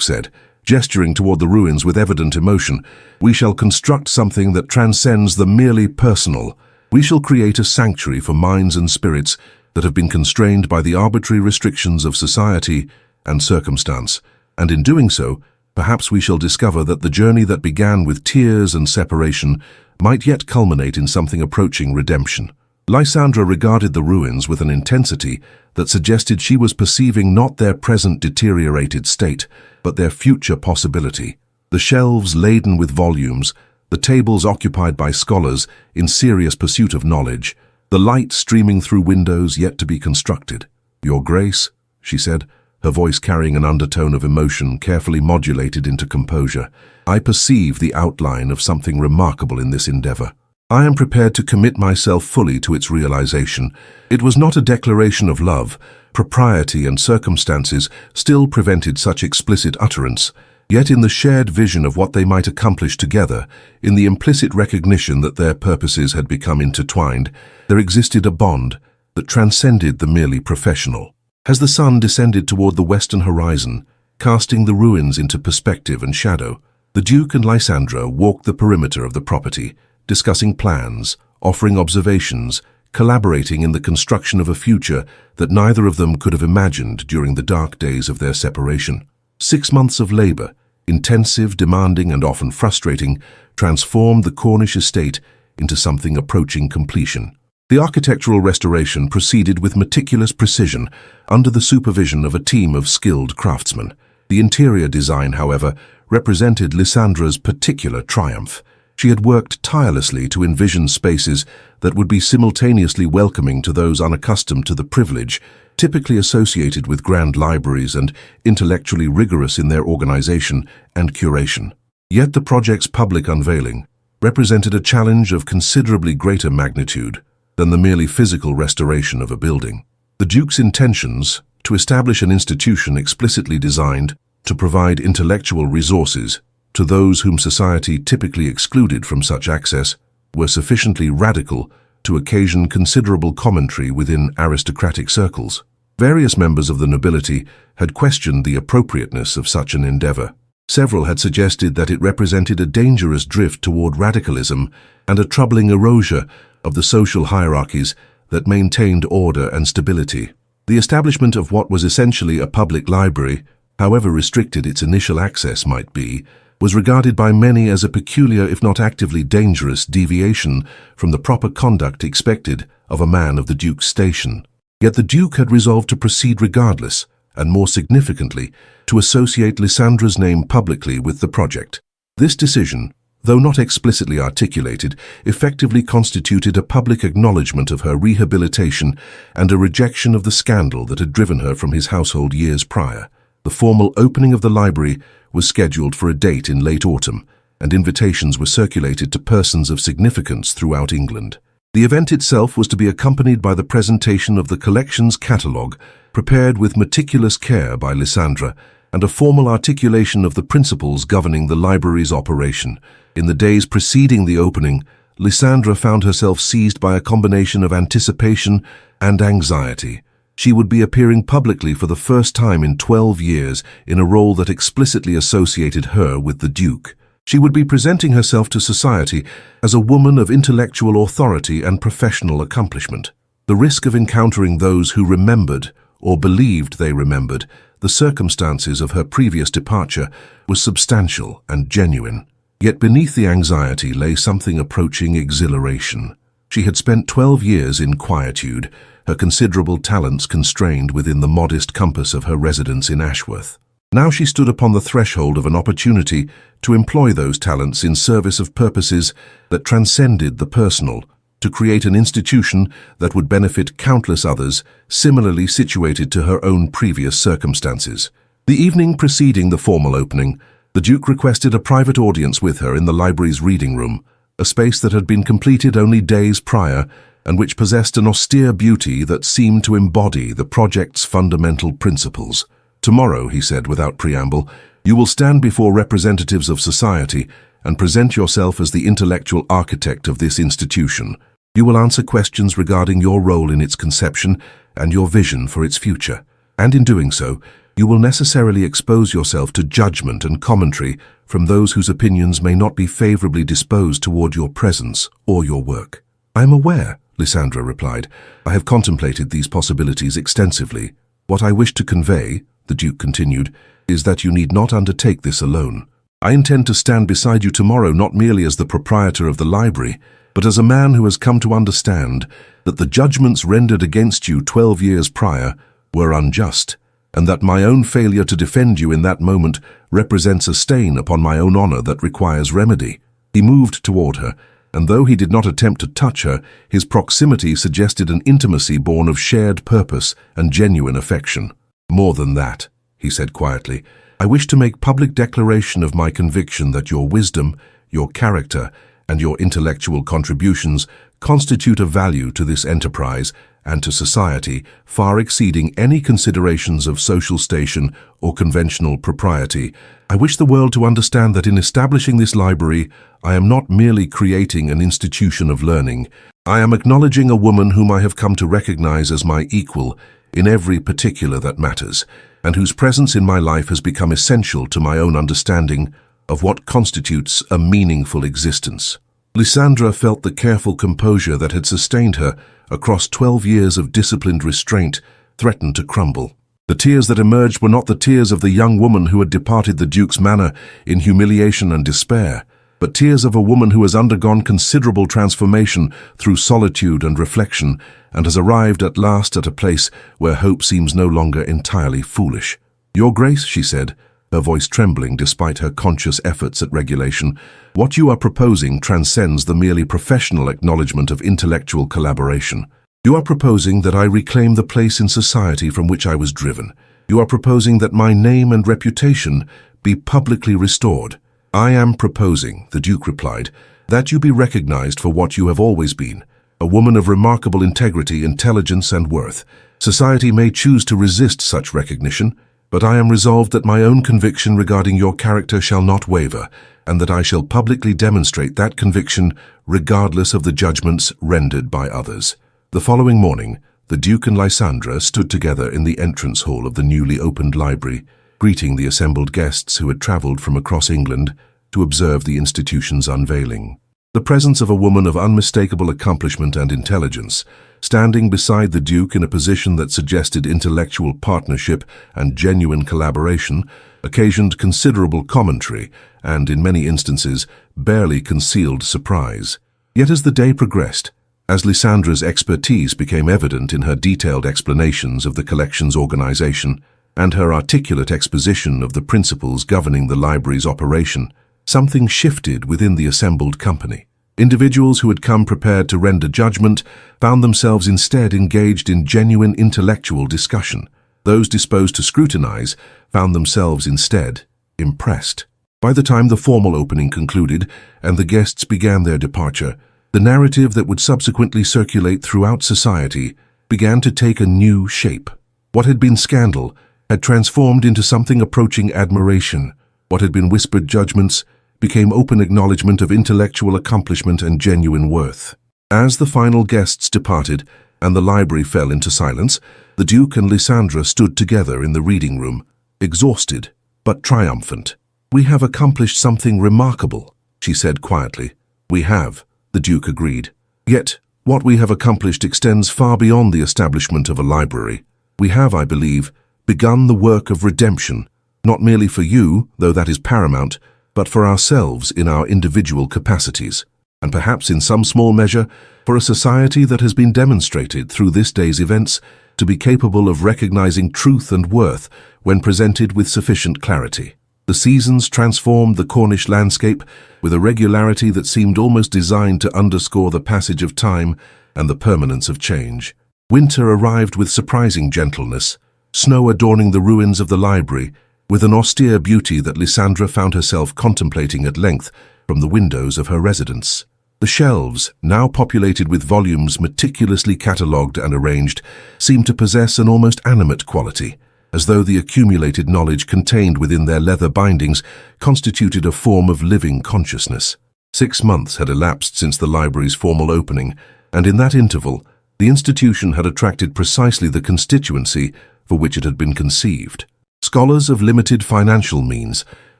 said, gesturing toward the ruins with evident emotion, "we shall construct something that transcends the merely personal. We shall create a sanctuary for minds and spirits that have been constrained by the arbitrary restrictions of society and circumstance. And in doing so, perhaps we shall discover that the journey that began with tears and separation might yet culminate in something approaching redemption." Lysandra regarded the ruins with an intensity that suggested she was perceiving not their present deteriorated state, but their future possibility. The shelves laden with volumes, the tables occupied by scholars in serious pursuit of knowledge, the light streaming through windows yet to be constructed. "Your Grace," she said, her voice carrying an undertone of emotion carefully modulated into composure, "I perceive the outline of something remarkable in this endeavor. I am prepared to commit myself fully to its realization. It was not a declaration of love. Propriety and circumstances still prevented such explicit utterance. Yet in the shared vision of what they might accomplish together, in the implicit recognition that their purposes had become intertwined, there existed a bond that transcended the merely professional." As the sun descended toward the western horizon, casting the ruins into perspective and shadow, the Duke and Lysandra walked the perimeter of the property, discussing plans, offering observations, collaborating in the construction of a future that neither of them could have imagined during the dark days of their separation. 6 months of labor, intensive, demanding, and often frustrating, transformed the Cornish estate into something approaching completion. The architectural restoration proceeded with meticulous precision under the supervision of a team of skilled craftsmen. The interior design, however, represented Lysandra's particular triumph. She had worked tirelessly to envision spaces that would be simultaneously welcoming to those unaccustomed to the privilege, typically associated with grand libraries and intellectually rigorous in their organization and curation. Yet the project's public unveiling represented a challenge of considerably greater magnitude than the merely physical restoration of a building. The Duke's intentions to establish an institution explicitly designed to provide intellectual resources to those whom society typically excluded from such access were sufficiently radical to occasion considerable commentary within aristocratic circles. Various members of the nobility had questioned the appropriateness of such an endeavor. Several had suggested that it represented a dangerous drift toward radicalism and a troubling erosion of the social hierarchies that maintained order and stability. The establishment of what was essentially a public library, however restricted its initial access might be, was regarded by many as a peculiar, if not actively dangerous, deviation from the proper conduct expected of a man of the Duke's station. Yet the Duke had resolved to proceed regardless, and more significantly, to associate Lysandra's name publicly with the project. This decision, though not explicitly articulated, effectively constituted a public acknowledgement of her rehabilitation and a rejection of the scandal that had driven her from his household years prior. The formal opening of the library was scheduled for a date in late autumn, and invitations were circulated to persons of significance throughout England. The event itself was to be accompanied by the presentation of the collection's catalogue, prepared with meticulous care by Lysandra, and a formal articulation of the principles governing the library's operation. In the days preceding the opening, Lysandra found herself seized by a combination of anticipation and anxiety. She would be appearing publicly for the first time in 12 years in a role that explicitly associated her with the Duke. She would be presenting herself to society as a woman of intellectual authority and professional accomplishment. The risk of encountering those who remembered, or believed they remembered, the circumstances of her previous departure was substantial and genuine. Yet beneath the anxiety lay something approaching exhilaration. She had spent 12 years in quietude, her considerable talents constrained within the modest compass of her residence in Ashworth. Now she stood upon the threshold of an opportunity to employ those talents in service of purposes that transcended the personal, to create an institution that would benefit countless others similarly situated to her own previous circumstances. The evening preceding the formal opening, the Duke requested a private audience with her in the library's reading room, a space that had been completed only days prior and which possessed an austere beauty that seemed to embody the project's fundamental principles. "Tomorrow," he said without preamble, "you will stand before representatives of society and present yourself as the intellectual architect of this institution. You will answer questions regarding your role in its conception and your vision for its future. And in doing so, you will necessarily expose yourself to judgment and commentary from those whose opinions may not be favorably disposed toward your presence or your work." "I am aware," Lysandra replied. "I have contemplated these possibilities extensively. What I wish to convey," the Duke continued, "is that you need not undertake this alone. I intend to stand beside you tomorrow not merely as the proprietor of the library, but as a man who has come to understand that the judgments rendered against you 12 years prior were unjust, and that my own failure to defend you in that moment represents a stain upon my own honor that requires remedy." He moved toward her, and though he did not attempt to touch her, his proximity suggested an intimacy born of shared purpose and genuine affection. "More than that," he said quietly, "I wish to make public declaration of my conviction that your wisdom, your character, and your intellectual contributions constitute a value to this enterprise and to society far exceeding any considerations of social station or conventional propriety. I wish the world to understand that in establishing this library, I am not merely creating an institution of learning. I am acknowledging a woman whom I have come to recognize as my equal in every particular that matters, and whose presence in my life has become essential to my own understanding of what constitutes a meaningful existence." Lysandra felt the careful composure that had sustained her across 12 years of disciplined restraint threatened to crumble. The tears that emerged were not the tears of the young woman who had departed the Duke's manor in humiliation and despair, but tears of a woman who has undergone considerable transformation through solitude and reflection and has arrived at last at a place where hope seems no longer entirely foolish. "Your Grace," she said, her voice trembling despite her conscious efforts at regulation, "what you are proposing transcends the merely professional acknowledgement of intellectual collaboration. You are proposing that I reclaim the place in society from which I was driven. You are proposing that my name and reputation be publicly restored." "I am proposing," the Duke replied, "that you be recognized for what you have always been, a woman of remarkable integrity, intelligence, and worth. Society may choose to resist such recognition, but I am resolved that my own conviction regarding your character shall not waver, and that I shall publicly demonstrate that conviction regardless of the judgments rendered by others." The following morning, the Duke and Lysandra stood together in the entrance hall of the newly opened library, greeting the assembled guests who had travelled from across England to observe the institution's unveiling. The presence of a woman of unmistakable accomplishment and intelligence, standing beside the Duke in a position that suggested intellectual partnership and genuine collaboration, occasioned considerable commentary and, in many instances, barely concealed surprise. Yet as the day progressed, as Lysandra's expertise became evident in her detailed explanations of the collection's organization and her articulate exposition of the principles governing the library's operation, something shifted within the assembled company. Individuals who had come prepared to render judgment found themselves instead engaged in genuine intellectual discussion. Those disposed to scrutinize found themselves instead impressed. By the time the formal opening concluded and the guests began their departure, the narrative that would subsequently circulate throughout society began to take a new shape. What had been scandal had transformed into something approaching admiration. What had been whispered judgments became open acknowledgement of intellectual accomplishment and genuine worth. As the final guests departed and the library fell into silence, the Duke and Lysandra stood together in the reading room, exhausted but triumphant. "We have accomplished something remarkable," she said quietly. "We have," the Duke agreed. "Yet, what we have accomplished extends far beyond the establishment of a library. We have, I believe, begun the work of redemption, not merely for you, though that is paramount, but for ourselves in our individual capacities, and perhaps in some small measure for a society that has been demonstrated through this day's events to be capable of recognizing truth and worth when presented with sufficient clarity." The seasons transformed the Cornish landscape with a regularity that seemed almost designed to underscore the passage of time and the permanence of change. Winter arrived with surprising gentleness, snow adorning the ruins of the library with an austere beauty that Lysandra found herself contemplating at length from the windows of her residence. The shelves, now populated with volumes meticulously catalogued and arranged, seemed to possess an almost animate quality, as though the accumulated knowledge contained within their leather bindings constituted a form of living consciousness. 6 months had elapsed since the library's formal opening, and in that interval, the institution had attracted precisely the constituency for which it had been conceived. Scholars of limited financial means,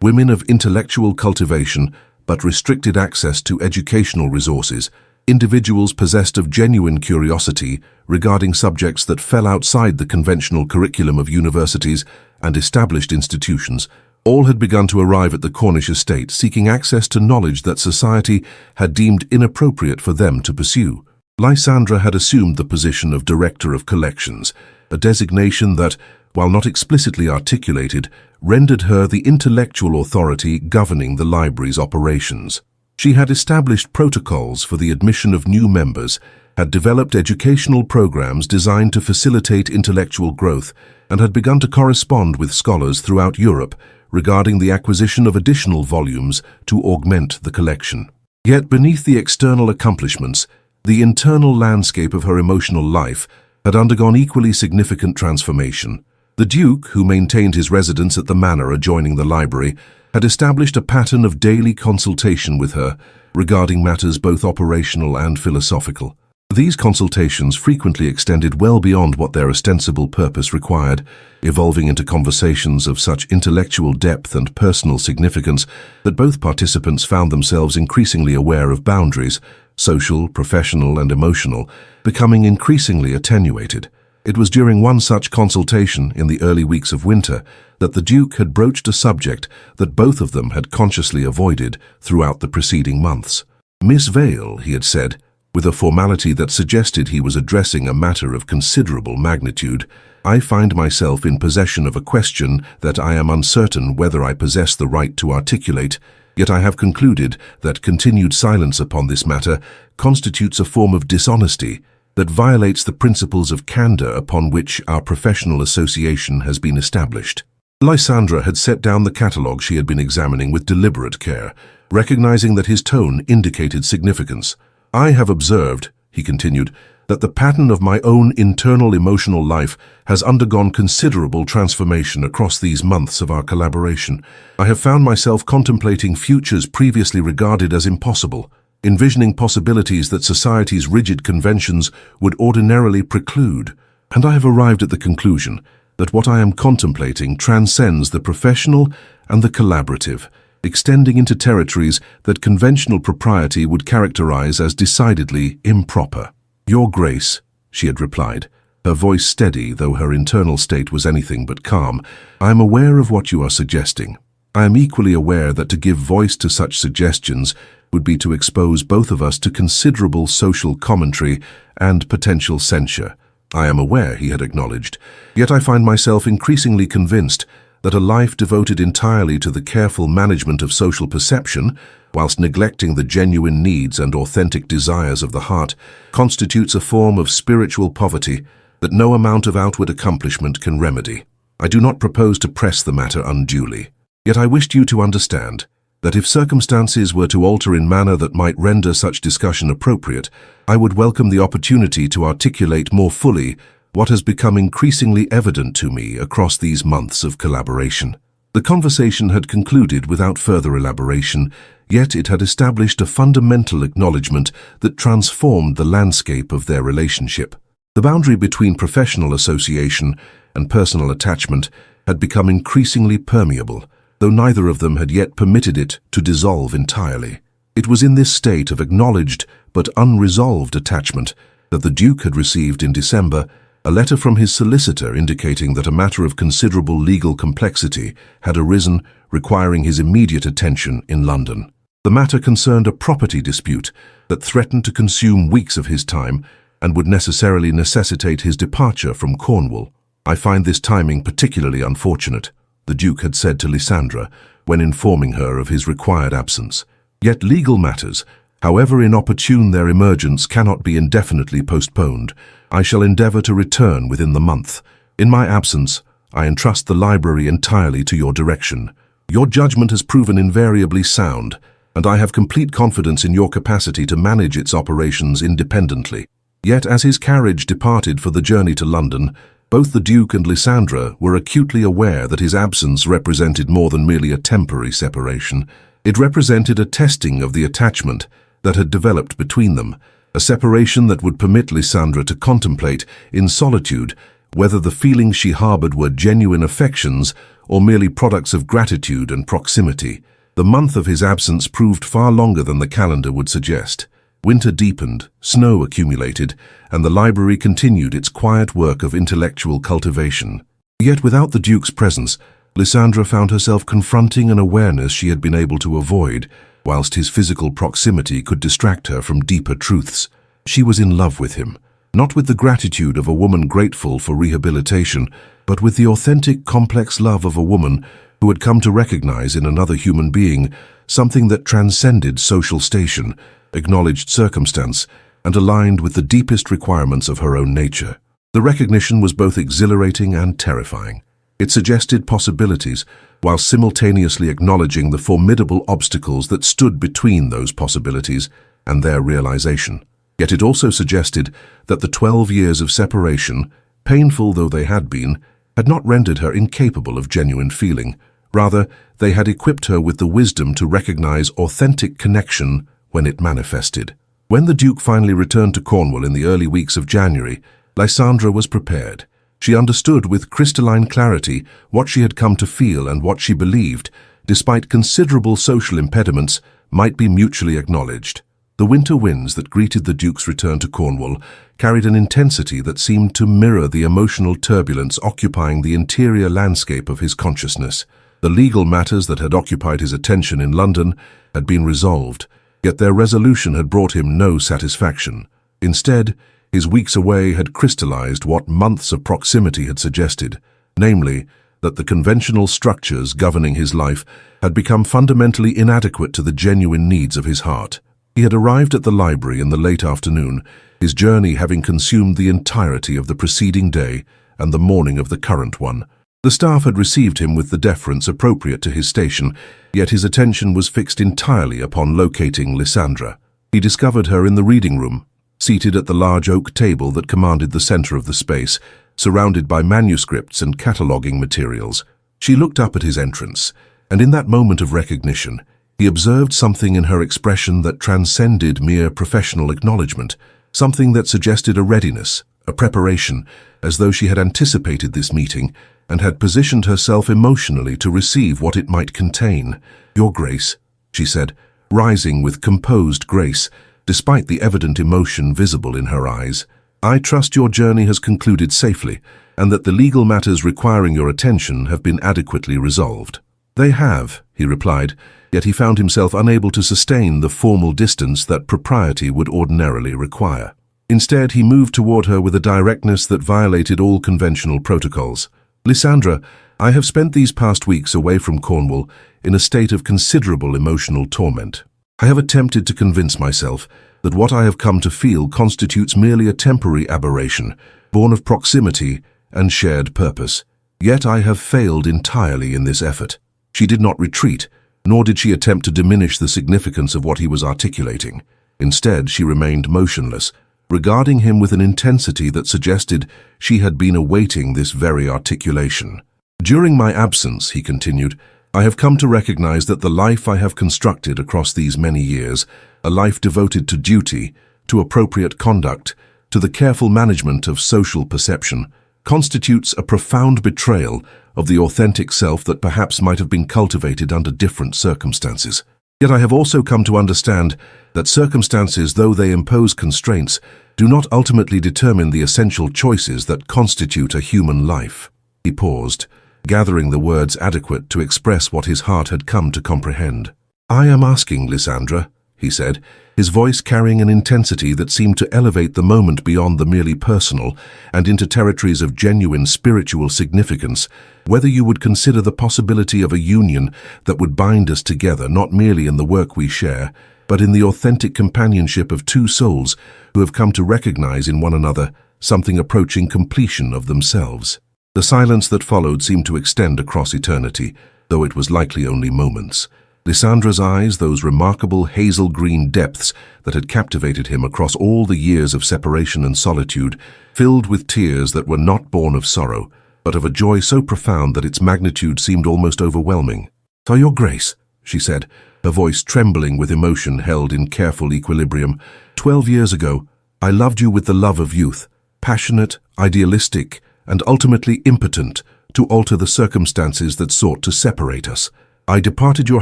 women of intellectual cultivation but restricted access to educational resources, individuals possessed of genuine curiosity regarding subjects that fell outside the conventional curriculum of universities and established institutions, all had begun to arrive at the Cornish estate seeking access to knowledge that society had deemed inappropriate for them to pursue. Lysandra had assumed the position of Director of Collections, a designation that, while not explicitly articulated, rendered her the intellectual authority governing the library's operations. She had established protocols for the admission of new members, had developed educational programs designed to facilitate intellectual growth, and had begun to correspond with scholars throughout Europe regarding the acquisition of additional volumes to augment the collection. Yet beneath the external accomplishments, the internal landscape of her emotional life had undergone equally significant transformation. The Duke, who maintained his residence at the manor adjoining the library, had established a pattern of daily consultation with her regarding matters both operational and philosophical. These consultations frequently extended well beyond what their ostensible purpose required, evolving into conversations of such intellectual depth and personal significance that both participants found themselves increasingly aware of boundaries, social, professional, and emotional, becoming increasingly attenuated. It was during one such consultation in the early weeks of winter that the Duke had broached a subject that both of them had consciously avoided throughout the preceding months. "Miss Vale," he had said, with a formality that suggested he was addressing a matter of considerable magnitude, "I find myself in possession of a question that I am uncertain whether I possess the right to articulate, yet I have concluded that continued silence upon this matter constitutes a form of dishonesty that violates the principles of candor upon which our professional association has been established." Lysandra had set down the catalogue she had been examining with deliberate care, recognizing that his tone indicated significance. "I have observed," he continued, "that the pattern of my own internal emotional life has undergone considerable transformation across these months of our collaboration. I have found myself contemplating futures previously regarded as impossible, envisioning possibilities that society's rigid conventions would ordinarily preclude, and I have arrived at the conclusion that what I am contemplating transcends the professional and the collaborative, extending into territories that conventional propriety would characterize as decidedly improper." "Your Grace," she had replied, her voice steady though her internal state was anything but calm, "I am aware of what you are suggesting. I am equally aware that to give voice to such suggestions would be to expose both of us to considerable social commentary and potential censure. I am aware," he had acknowledged, "yet I find myself increasingly convinced that a life devoted entirely to the careful management of social perception, whilst neglecting the genuine needs and authentic desires of the heart, constitutes a form of spiritual poverty that no amount of outward accomplishment can remedy. I do not propose to press the matter unduly, yet I wished you to understand that if circumstances were to alter in manner that might render such discussion appropriate, I would welcome the opportunity to articulate more fully what has become increasingly evident to me across these months of collaboration." The conversation had concluded without further elaboration, yet it had established a fundamental acknowledgement that transformed the landscape of their relationship. The boundary between professional association and personal attachment had become increasingly permeable, though neither of them had yet permitted it to dissolve entirely. It was in this state of acknowledged but unresolved attachment that the Duke had received in December a letter from his solicitor indicating that a matter of considerable legal complexity had arisen requiring his immediate attention in London. The matter concerned a property dispute that threatened to consume weeks of his time and would necessarily necessitate his departure from Cornwall. "I find this timing particularly unfortunate," the Duke had said to Lysandra when informing her of his required absence. "Yet legal matters, however inopportune their emergence, cannot be indefinitely postponed. I shall endeavour to return within the month. In my absence, I entrust the library entirely to your direction. Your judgment has proven invariably sound, and I have complete confidence in your capacity to manage its operations independently." Yet as his carriage departed for the journey to London, both the Duke and Lysandra were acutely aware that his absence represented more than merely a temporary separation. It represented a testing of the attachment that had developed between them, a separation that would permit Lysandra to contemplate, in solitude, whether the feelings she harbored were genuine affections or merely products of gratitude and proximity. The month of his absence proved far longer than the calendar would suggest. Winter deepened, snow accumulated, and the library continued its quiet work of intellectual cultivation. Yet without the Duke's presence, Lysandra found herself confronting an awareness she had been able to avoid, whilst his physical proximity could distract her from deeper truths. She was in love with him, not with the gratitude of a woman grateful for rehabilitation, but with the authentic, complex love of a woman who had come to recognize in another human being something that transcended social station, acknowledged circumstance, and aligned with the deepest requirements of her own nature. The recognition was both exhilarating and terrifying. It suggested possibilities, while simultaneously acknowledging the formidable obstacles that stood between those possibilities and their realization. Yet it also suggested that the 12 years of separation, painful though they had been, had not rendered her incapable of genuine feeling. Rather, they had equipped her with the wisdom to recognize authentic connection when it manifested. When the Duke finally returned to Cornwall in the early weeks of January, Lysandra was prepared. She understood with crystalline clarity what she had come to feel and what she believed, despite considerable social impediments, might be mutually acknowledged. The winter winds that greeted the Duke's return to Cornwall carried an intensity that seemed to mirror the emotional turbulence occupying the interior landscape of his consciousness. The legal matters that had occupied his attention in London had been resolved, yet their resolution had brought him no satisfaction. Instead, his weeks away had crystallized what months of proximity had suggested, namely, that the conventional structures governing his life had become fundamentally inadequate to the genuine needs of his heart. He had arrived at the library in the late afternoon, his journey having consumed the entirety of the preceding day and the morning of the current one. The staff had received him with the deference appropriate to his station, yet his attention was fixed entirely upon locating Lysandra. He discovered her in the reading room, seated at the large oak table that commanded the center of the space, surrounded by manuscripts and cataloguing materials. She looked up at his entrance, and in that moment of recognition, he observed something in her expression that transcended mere professional acknowledgement, something that suggested a readiness, a preparation, as though she had anticipated this meeting and had positioned herself emotionally to receive what it might contain. "Your Grace," she said, rising with composed grace, despite the evident emotion visible in her eyes, "I trust your journey has concluded safely, and that the legal matters requiring your attention have been adequately resolved." "They have," he replied, yet he found himself unable to sustain the formal distance that propriety would ordinarily require. Instead, he moved toward her with a directness that violated all conventional protocols. "Lysandra, I have spent these past weeks away from Cornwall in a state of considerable emotional torment. I have attempted to convince myself that what I have come to feel constitutes merely a temporary aberration, born of proximity and shared purpose. Yet I have failed entirely in this effort." She did not retreat, nor did she attempt to diminish the significance of what he was articulating. Instead, she remained motionless, regarding him with an intensity that suggested she had been awaiting this very articulation. "During my absence," he continued, "I have come to recognize that the life I have constructed across these many years, a life devoted to duty, to appropriate conduct, to the careful management of social perception, constitutes a profound betrayal of the authentic self that perhaps might have been cultivated under different circumstances. Yet I have also come to understand that circumstances, though they impose constraints, do not ultimately determine the essential choices that constitute a human life." He paused, gathering the words adequate to express what his heart had come to comprehend. "I am asking, Lysandra," he said, his voice carrying an intensity that seemed to elevate the moment beyond the merely personal and into territories of genuine spiritual significance, whether you would consider the possibility of a union that would bind us together not merely in the work we share, but in the authentic companionship of two souls who have come to recognize in one another something approaching completion of themselves. The silence that followed seemed to extend across eternity, though it was likely only moments. Lysandra's eyes, those remarkable hazel-green depths that had captivated him across all the years of separation and solitude, filled with tears that were not born of sorrow, but of a joy so profound that its magnitude seemed almost overwhelming. "So, Your Grace," she said, her voice trembling with emotion held in careful equilibrium, 12 years ago, I loved you with the love of youth, passionate, idealistic, and ultimately impotent to alter the circumstances that sought to separate us. I departed your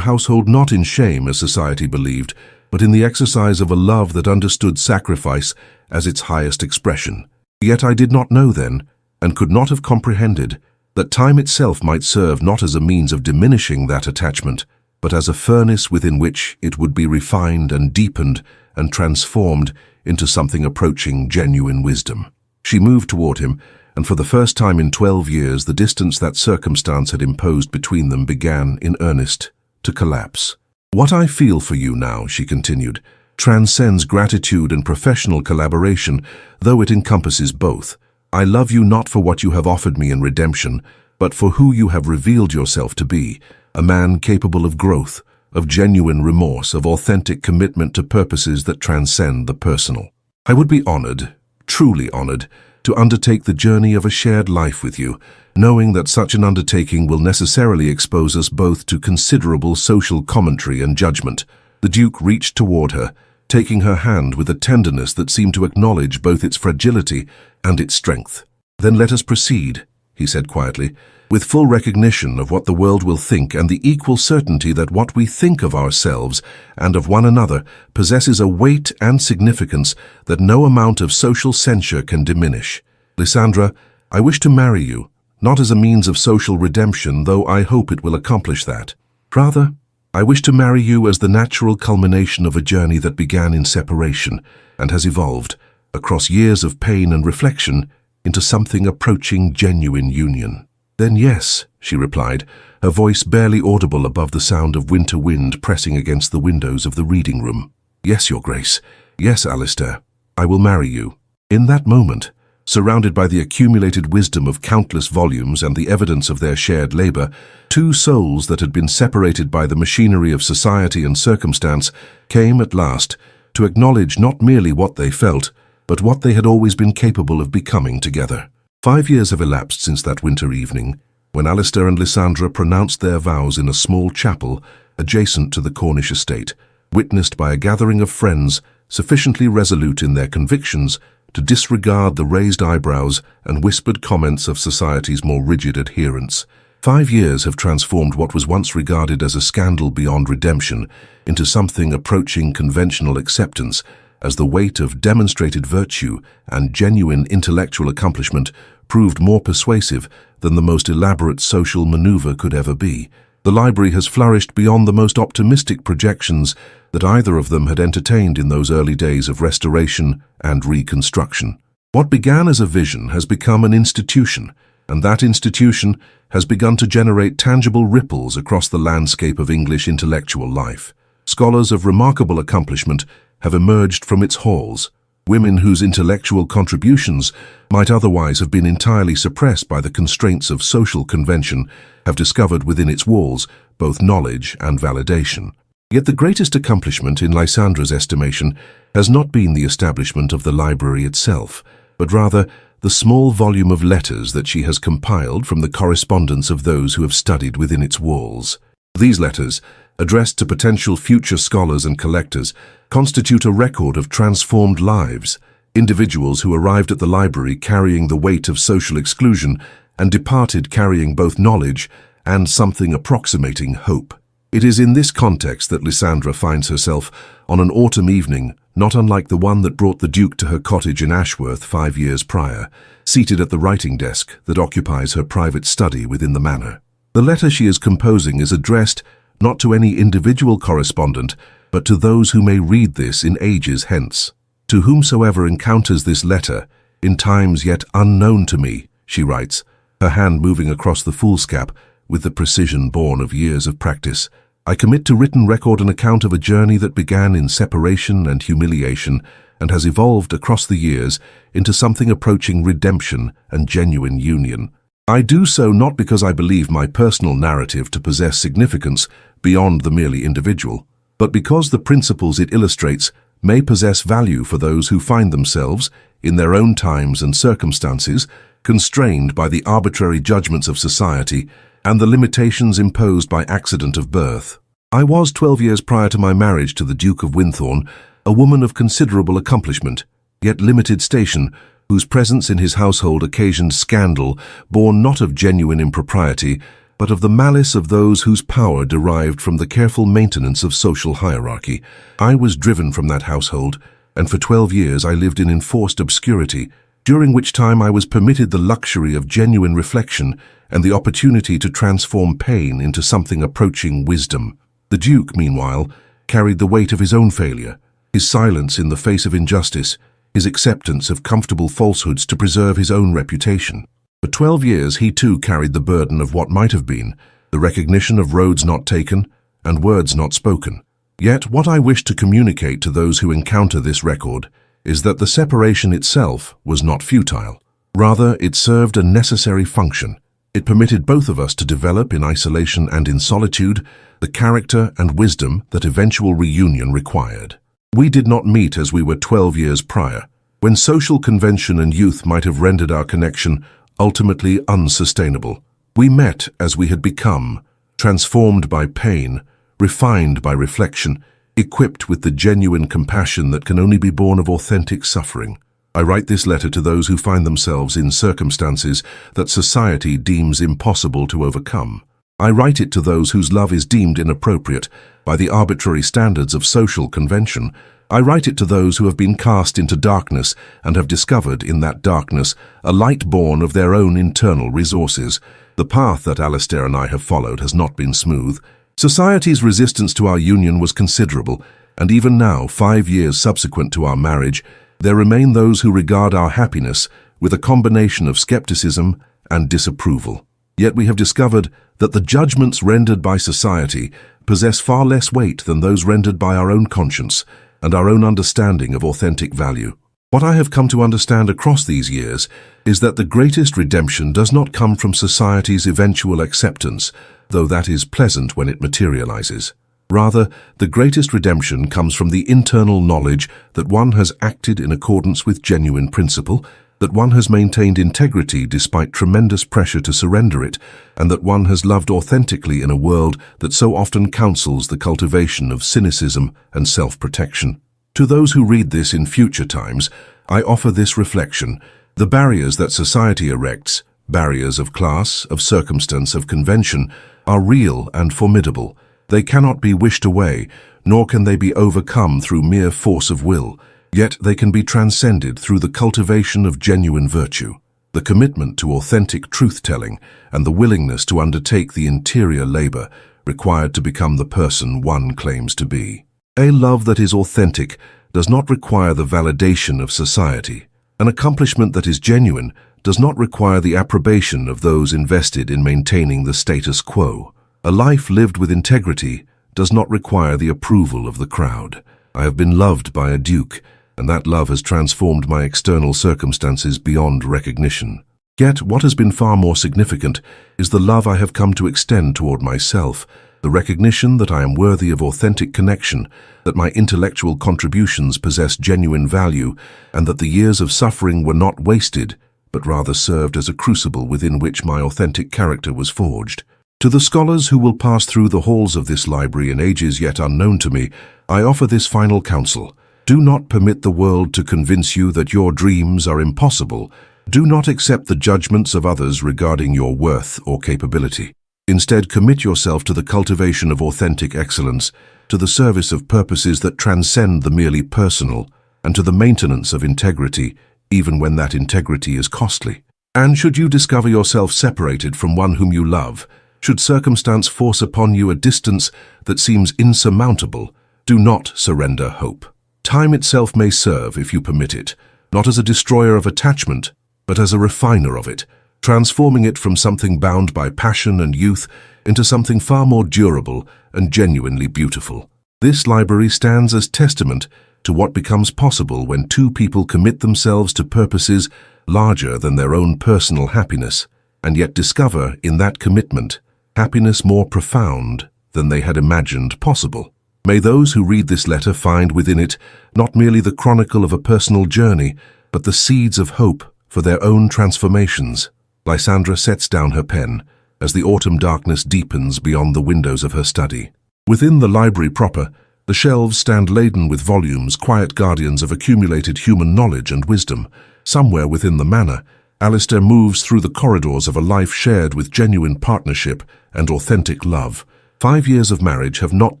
household not in shame, as society believed, but in the exercise of a love that understood sacrifice as its highest expression. Yet I did not know then, and could not have comprehended, that time itself might serve not as a means of diminishing that attachment, but as a furnace within which it would be refined and deepened and transformed into something approaching genuine wisdom. She moved toward him, and for the first time in 12 years the distance that circumstance had imposed between them began, in earnest, to collapse. "What I feel for you now," she continued, "transcends gratitude and professional collaboration, though it encompasses both. I love you not for what you have offered me in redemption, but for who you have revealed yourself to be, a man capable of growth, of genuine remorse, of authentic commitment to purposes that transcend the personal. I would be honored, truly honored, to undertake the journey of a shared life with you, knowing that such an undertaking will necessarily expose us both to considerable social commentary and judgment." The Duke reached toward her, taking her hand with a tenderness that seemed to acknowledge both its fragility and its strength. "Then let us proceed," he said quietly, "with full recognition of what the world will think and the equal certainty that what we think of ourselves and of one another possesses a weight and significance that no amount of social censure can diminish. Lysandra, I wish to marry you, not as a means of social redemption, though I hope it will accomplish that. Rather, I wish to marry you as the natural culmination of a journey that began in separation and has evolved, across years of pain and reflection, into something approaching genuine union." "Then yes," she replied, her voice barely audible above the sound of winter wind pressing against the windows of the reading room. "Yes, Your Grace. Yes, Alistair. I will marry you." In that moment, surrounded by the accumulated wisdom of countless volumes and the evidence of their shared labor, two souls that had been separated by the machinery of society and circumstance came at last to acknowledge not merely what they felt, but what they had always been capable of becoming together. 5 years have elapsed since that winter evening, when Alistair and Lysandra pronounced their vows in a small chapel adjacent to the Cornish estate, witnessed by a gathering of friends sufficiently resolute in their convictions to disregard the raised eyebrows and whispered comments of society's more rigid adherents. 5 years have transformed what was once regarded as a scandal beyond redemption into something approaching conventional acceptance, as the weight of demonstrated virtue and genuine intellectual accomplishment proved more persuasive than the most elaborate social maneuver could ever be. The library has flourished beyond the most optimistic projections that either of them had entertained in those early days of restoration and reconstruction. What began as a vision has become an institution, and that institution has begun to generate tangible ripples across the landscape of English intellectual life. Scholars of remarkable accomplishment have emerged from its halls. Women whose intellectual contributions might otherwise have been entirely suppressed by the constraints of social convention have discovered within its walls both knowledge and validation. Yet the greatest accomplishment, in Lysandra's estimation, has not been the establishment of the library itself, but rather the small volume of letters that she has compiled from the correspondence of those who have studied within its walls. These letters, addressed to potential future scholars and collectors, constitute a record of transformed lives, individuals who arrived at the library carrying the weight of social exclusion and departed carrying both knowledge and something approximating hope. It is in this context that Lysandra finds herself on an autumn evening, not unlike the one that brought the Duke to her cottage in Ashworth 5 years prior, seated at the writing desk that occupies her private study within the manor. The letter she is composing is addressed not to any individual correspondent, but to those who may read this in ages hence. "To whomsoever encounters this letter, in times yet unknown to me," she writes, her hand moving across the foolscap with the precision born of years of practice, "I commit to written record an account of a journey that began in separation and humiliation and has evolved across the years into something approaching redemption and genuine union. I do so not because I believe my personal narrative to possess significance, beyond the merely individual, but because the principles it illustrates may possess value for those who find themselves, in their own times and circumstances, constrained by the arbitrary judgments of society and the limitations imposed by accident of birth. I was 12 years prior to my marriage to the Duke of Winthorne, a woman of considerable accomplishment, yet limited station, whose presence in his household occasioned scandal born not of genuine impropriety, but of the malice of those whose power derived from the careful maintenance of social hierarchy. I was driven from that household, and for 12 years I lived in enforced obscurity, during which time I was permitted the luxury of genuine reflection and the opportunity to transform pain into something approaching wisdom. The Duke, meanwhile, carried the weight of his own failure, his silence in the face of injustice, his acceptance of comfortable falsehoods to preserve his own reputation. For 12 years he too carried the burden of what might have been, the recognition of roads not taken and words not spoken. Yet what I wish to communicate to those who encounter this record is that the separation itself was not futile. Rather, it served a necessary function. It permitted both of us to develop in isolation and in solitude the character and wisdom that eventual reunion required. We did not meet as we were 12 years prior, when social convention and youth might have rendered our connection ultimately unsustainable. We met as we had become, transformed by pain, refined by reflection, equipped with the genuine compassion that can only be born of authentic suffering. I write this letter to those who find themselves in circumstances that society deems impossible to overcome. I write it to those whose love is deemed inappropriate by the arbitrary standards of social convention. I write it to those who have been cast into darkness and have discovered in that darkness a light born of their own internal resources. The path that Alistair and I have followed has not been smooth. Society's resistance to our union was considerable, and even now, 5 years subsequent to our marriage, there remain those who regard our happiness with a combination of skepticism and disapproval. Yet we have discovered that the judgments rendered by society possess far less weight than those rendered by our own conscience and our own understanding of authentic value. What I have come to understand across these years is that the greatest redemption does not come from society's eventual acceptance, though that is pleasant when it materializes. Rather, the greatest redemption comes from the internal knowledge that one has acted in accordance with genuine principle, that one has maintained integrity despite tremendous pressure to surrender it, and that one has loved authentically in a world that so often counsels the cultivation of cynicism and self-protection. To those who read this in future times, I offer this reflection: the barriers that society erects, barriers of class, of circumstance, of convention, are real and formidable. They cannot be wished away, nor can they be overcome through mere force of will. Yet they can be transcended through the cultivation of genuine virtue, the commitment to authentic truth-telling, and the willingness to undertake the interior labor required to become the person one claims to be. A love that is authentic does not require the validation of society. An accomplishment that is genuine does not require the approbation of those invested in maintaining the status quo. A life lived with integrity does not require the approval of the crowd. I have been loved by a duke, and that love has transformed my external circumstances beyond recognition. Yet what has been far more significant is the love I have come to extend toward myself, the recognition that I am worthy of authentic connection, that my intellectual contributions possess genuine value, and that the years of suffering were not wasted, but rather served as a crucible within which my authentic character was forged. To the scholars who will pass through the halls of this library in ages yet unknown to me, I offer this final counsel. Do not permit the world to convince you that your dreams are impossible. Do not accept the judgments of others regarding your worth or capability. Instead, commit yourself to the cultivation of authentic excellence, to the service of purposes that transcend the merely personal, and to the maintenance of integrity, even when that integrity is costly. And should you discover yourself separated from one whom you love, should circumstance force upon you a distance that seems insurmountable, do not surrender hope. Time itself may serve, if you permit it, not as a destroyer of attachment, but as a refiner of it, transforming it from something bound by passion and youth into something far more durable and genuinely beautiful. This library stands as testament to what becomes possible when two people commit themselves to purposes larger than their own personal happiness, and yet discover in that commitment happiness more profound, than they had imagined possible. May those who read this letter find within it not merely the chronicle of a personal journey, but the seeds of hope for their own transformations. Lysandra sets down her pen as the autumn darkness deepens beyond the windows of her study. Within the library proper, the shelves stand laden with volumes, quiet guardians of accumulated human knowledge and wisdom. Somewhere within the manor, Alistair moves through the corridors of a life shared with genuine partnership and authentic love. 5 years of marriage have not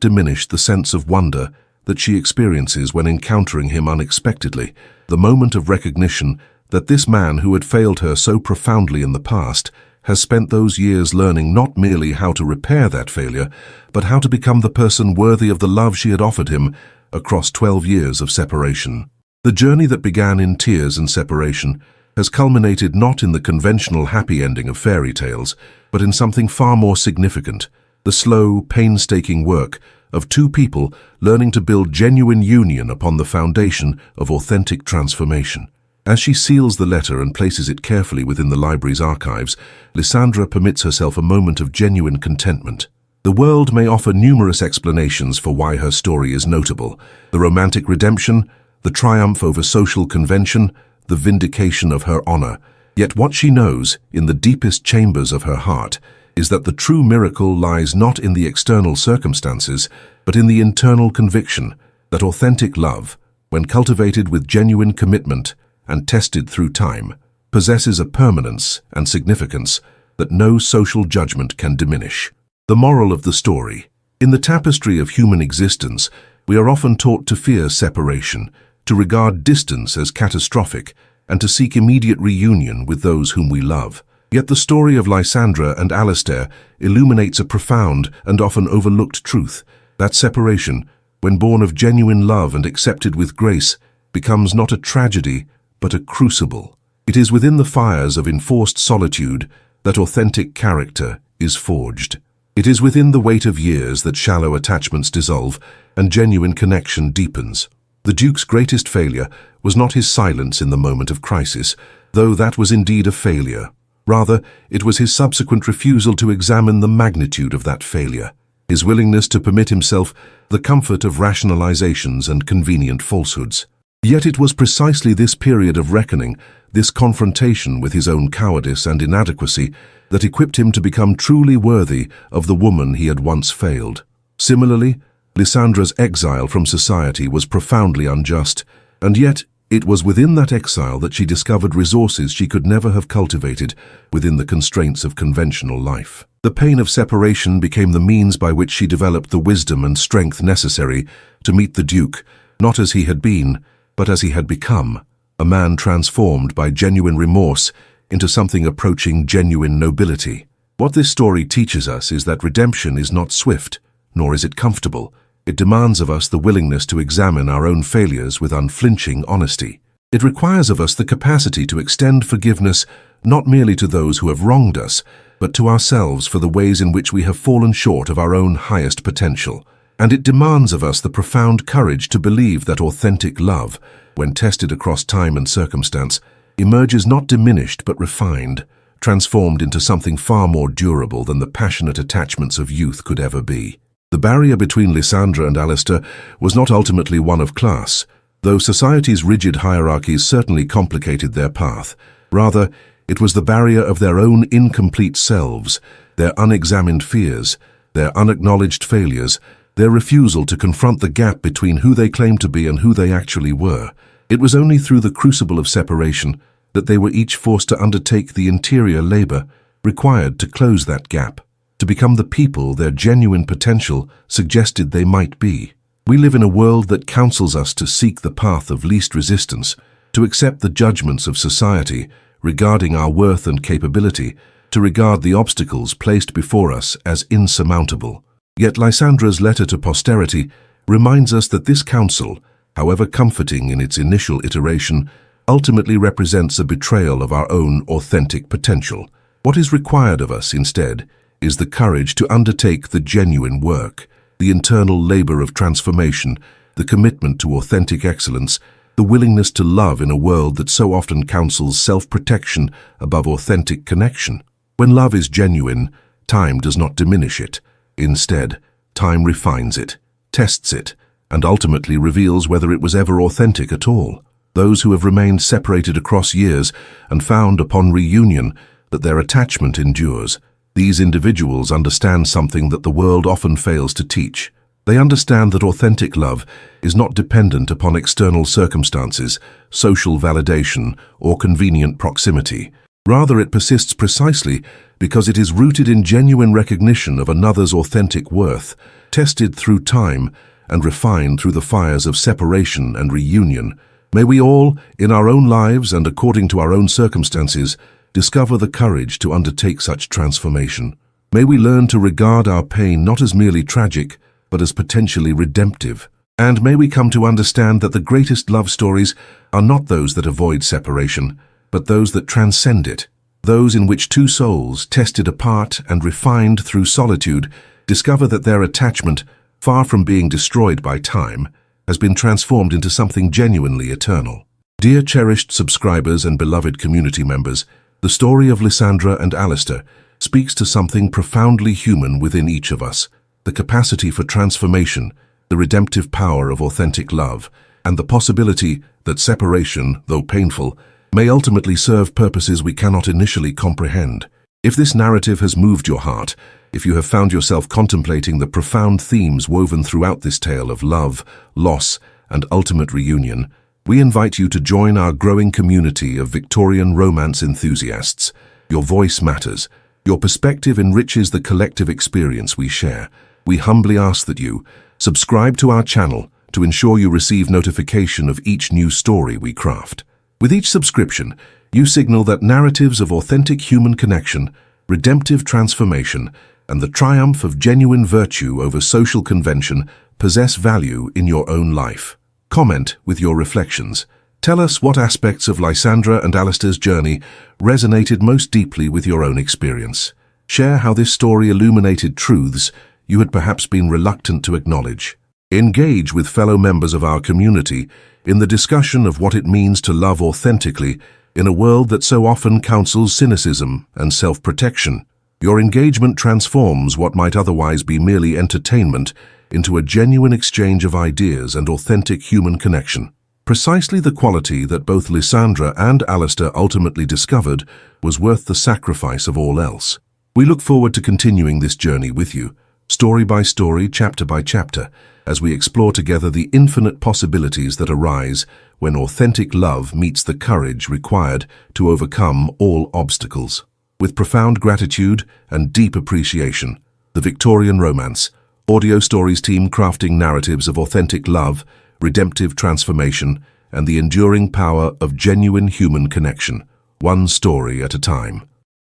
diminished the sense of wonder that she experiences when encountering him unexpectedly, the moment of recognition that this man who had failed her so profoundly in the past has spent those years learning not merely how to repair that failure, but how to become the person worthy of the love she had offered him across 12 years of separation. The journey that began in tears and separation has culminated not in the conventional happy ending of fairy tales, but in something far more significant: the slow, painstaking work of two people learning to build genuine union upon the foundation of authentic transformation. As she seals the letter and places it carefully within the library's archives, Lysandra permits herself a moment of genuine contentment. The world may offer numerous explanations for why her story is notable: the romantic redemption, the triumph over social convention, the vindication of her honor. Yet what she knows, in the deepest chambers of her heart, is that the true miracle lies not in the external circumstances, but in the internal conviction that authentic love, when cultivated with genuine commitment and tested through time, possesses a permanence and significance that no social judgment can diminish. The moral of the story: in the tapestry of human existence, we are often taught to fear separation, to regard distance as catastrophic, and to seek immediate reunion with those whom we love. Yet the story of Lysandra and Alistair illuminates a profound and often overlooked truth: that separation, when born of genuine love and accepted with grace, becomes not a tragedy, but a crucible. It is within the fires of enforced solitude that authentic character is forged. It is within the weight of years that shallow attachments dissolve and genuine connection deepens. The Duke's greatest failure was not his silence in the moment of crisis, though that was indeed a failure. Rather, it was his subsequent refusal to examine the magnitude of that failure, his willingness to permit himself the comfort of rationalizations and convenient falsehoods. Yet it was precisely this period of reckoning, this confrontation with his own cowardice and inadequacy, that equipped him to become truly worthy of the woman he had once failed. Similarly, Lysandra's exile from society was profoundly unjust, and yet it was within that exile that she discovered resources she could never have cultivated within the constraints of conventional life. The pain of separation became the means by which she developed the wisdom and strength necessary to meet the Duke, not as he had been, but as he had become, a man transformed by genuine remorse into something approaching genuine nobility. What this story teaches us is that redemption is not swift, nor is it comfortable. It demands of us the willingness to examine our own failures with unflinching honesty. It requires of us the capacity to extend forgiveness not merely to those who have wronged us, but to ourselves for the ways in which we have fallen short of our own highest potential. And it demands of us the profound courage to believe that authentic love, when tested across time and circumstance, emerges not diminished but refined, transformed into something far more durable than the passionate attachments of youth could ever be. The barrier between Lysandra and Alistair was not ultimately one of class, though society's rigid hierarchies certainly complicated their path. Rather, it was the barrier of their own incomplete selves, their unexamined fears, their unacknowledged failures, their refusal to confront the gap between who they claimed to be and who they actually were. It was only through the crucible of separation that they were each forced to undertake the interior labor required to close that gap, to become the people their genuine potential suggested they might be. We live in a world that counsels us to seek the path of least resistance, to accept the judgments of society regarding our worth and capability, to regard the obstacles placed before us as insurmountable. Yet Lysandra's letter to posterity reminds us that this counsel, however comforting in its initial iteration, ultimately represents a betrayal of our own authentic potential. What is required of us, instead, is the courage to undertake the genuine work, the internal labor of transformation, the commitment to authentic excellence, the willingness to love in a world that so often counsels self-protection above authentic connection. When love is genuine, time does not diminish it. Instead, time refines it, tests it, and ultimately reveals whether it was ever authentic at all. Those who have remained separated across years and found upon reunion that their attachment endures. These individuals understand something that the world often fails to teach. They understand that authentic love is not dependent upon external circumstances, social validation, or convenient proximity. Rather, it persists precisely because it is rooted in genuine recognition of another's authentic worth, tested through time and refined through the fires of separation and reunion. May we all, in our own lives and according to our own circumstances, discover the courage to undertake such transformation. May we learn to regard our pain not as merely tragic, but as potentially redemptive. And may we come to understand that the greatest love stories are not those that avoid separation, but those that transcend it, those in which two souls, tested apart and refined through solitude, discover that their attachment, far from being destroyed by time, has been transformed into something genuinely eternal. Dear cherished subscribers and beloved community members, the story of Lysandra and Alistair speaks to something profoundly human within each of us, the capacity for transformation, the redemptive power of authentic love, and the possibility that separation, though painful, may ultimately serve purposes we cannot initially comprehend. If this narrative has moved your heart, if you have found yourself contemplating the profound themes woven throughout this tale of love, loss, and ultimate reunion, we invite you to join our growing community of Victorian romance enthusiasts. Your voice matters. Your perspective enriches the collective experience we share. We humbly ask that you subscribe to our channel to ensure you receive notification of each new story we craft. With each subscription, you signal that narratives of authentic human connection, redemptive transformation, and the triumph of genuine virtue over social convention possess value in your own life. Comment with your reflections. Tell us what aspects of Lysandra and Alistair's journey resonated most deeply with your own experience. Share how this story illuminated truths you had perhaps been reluctant to acknowledge. Engage with fellow members of our community in the discussion of what it means to love authentically in a world that so often counsels cynicism and self-protection. Your engagement transforms what might otherwise be merely entertainment into a genuine exchange of ideas and authentic human connection. Precisely the quality that both Lysandra and Alistair ultimately discovered was worth the sacrifice of all else. We look forward to continuing this journey with you, story by story, chapter by chapter, as we explore together the infinite possibilities that arise when authentic love meets the courage required to overcome all obstacles. With profound gratitude and deep appreciation, the Victorian Romance Audio Stories team crafting narratives of authentic love, redemptive transformation, and the enduring power of genuine human connection, one story at a time.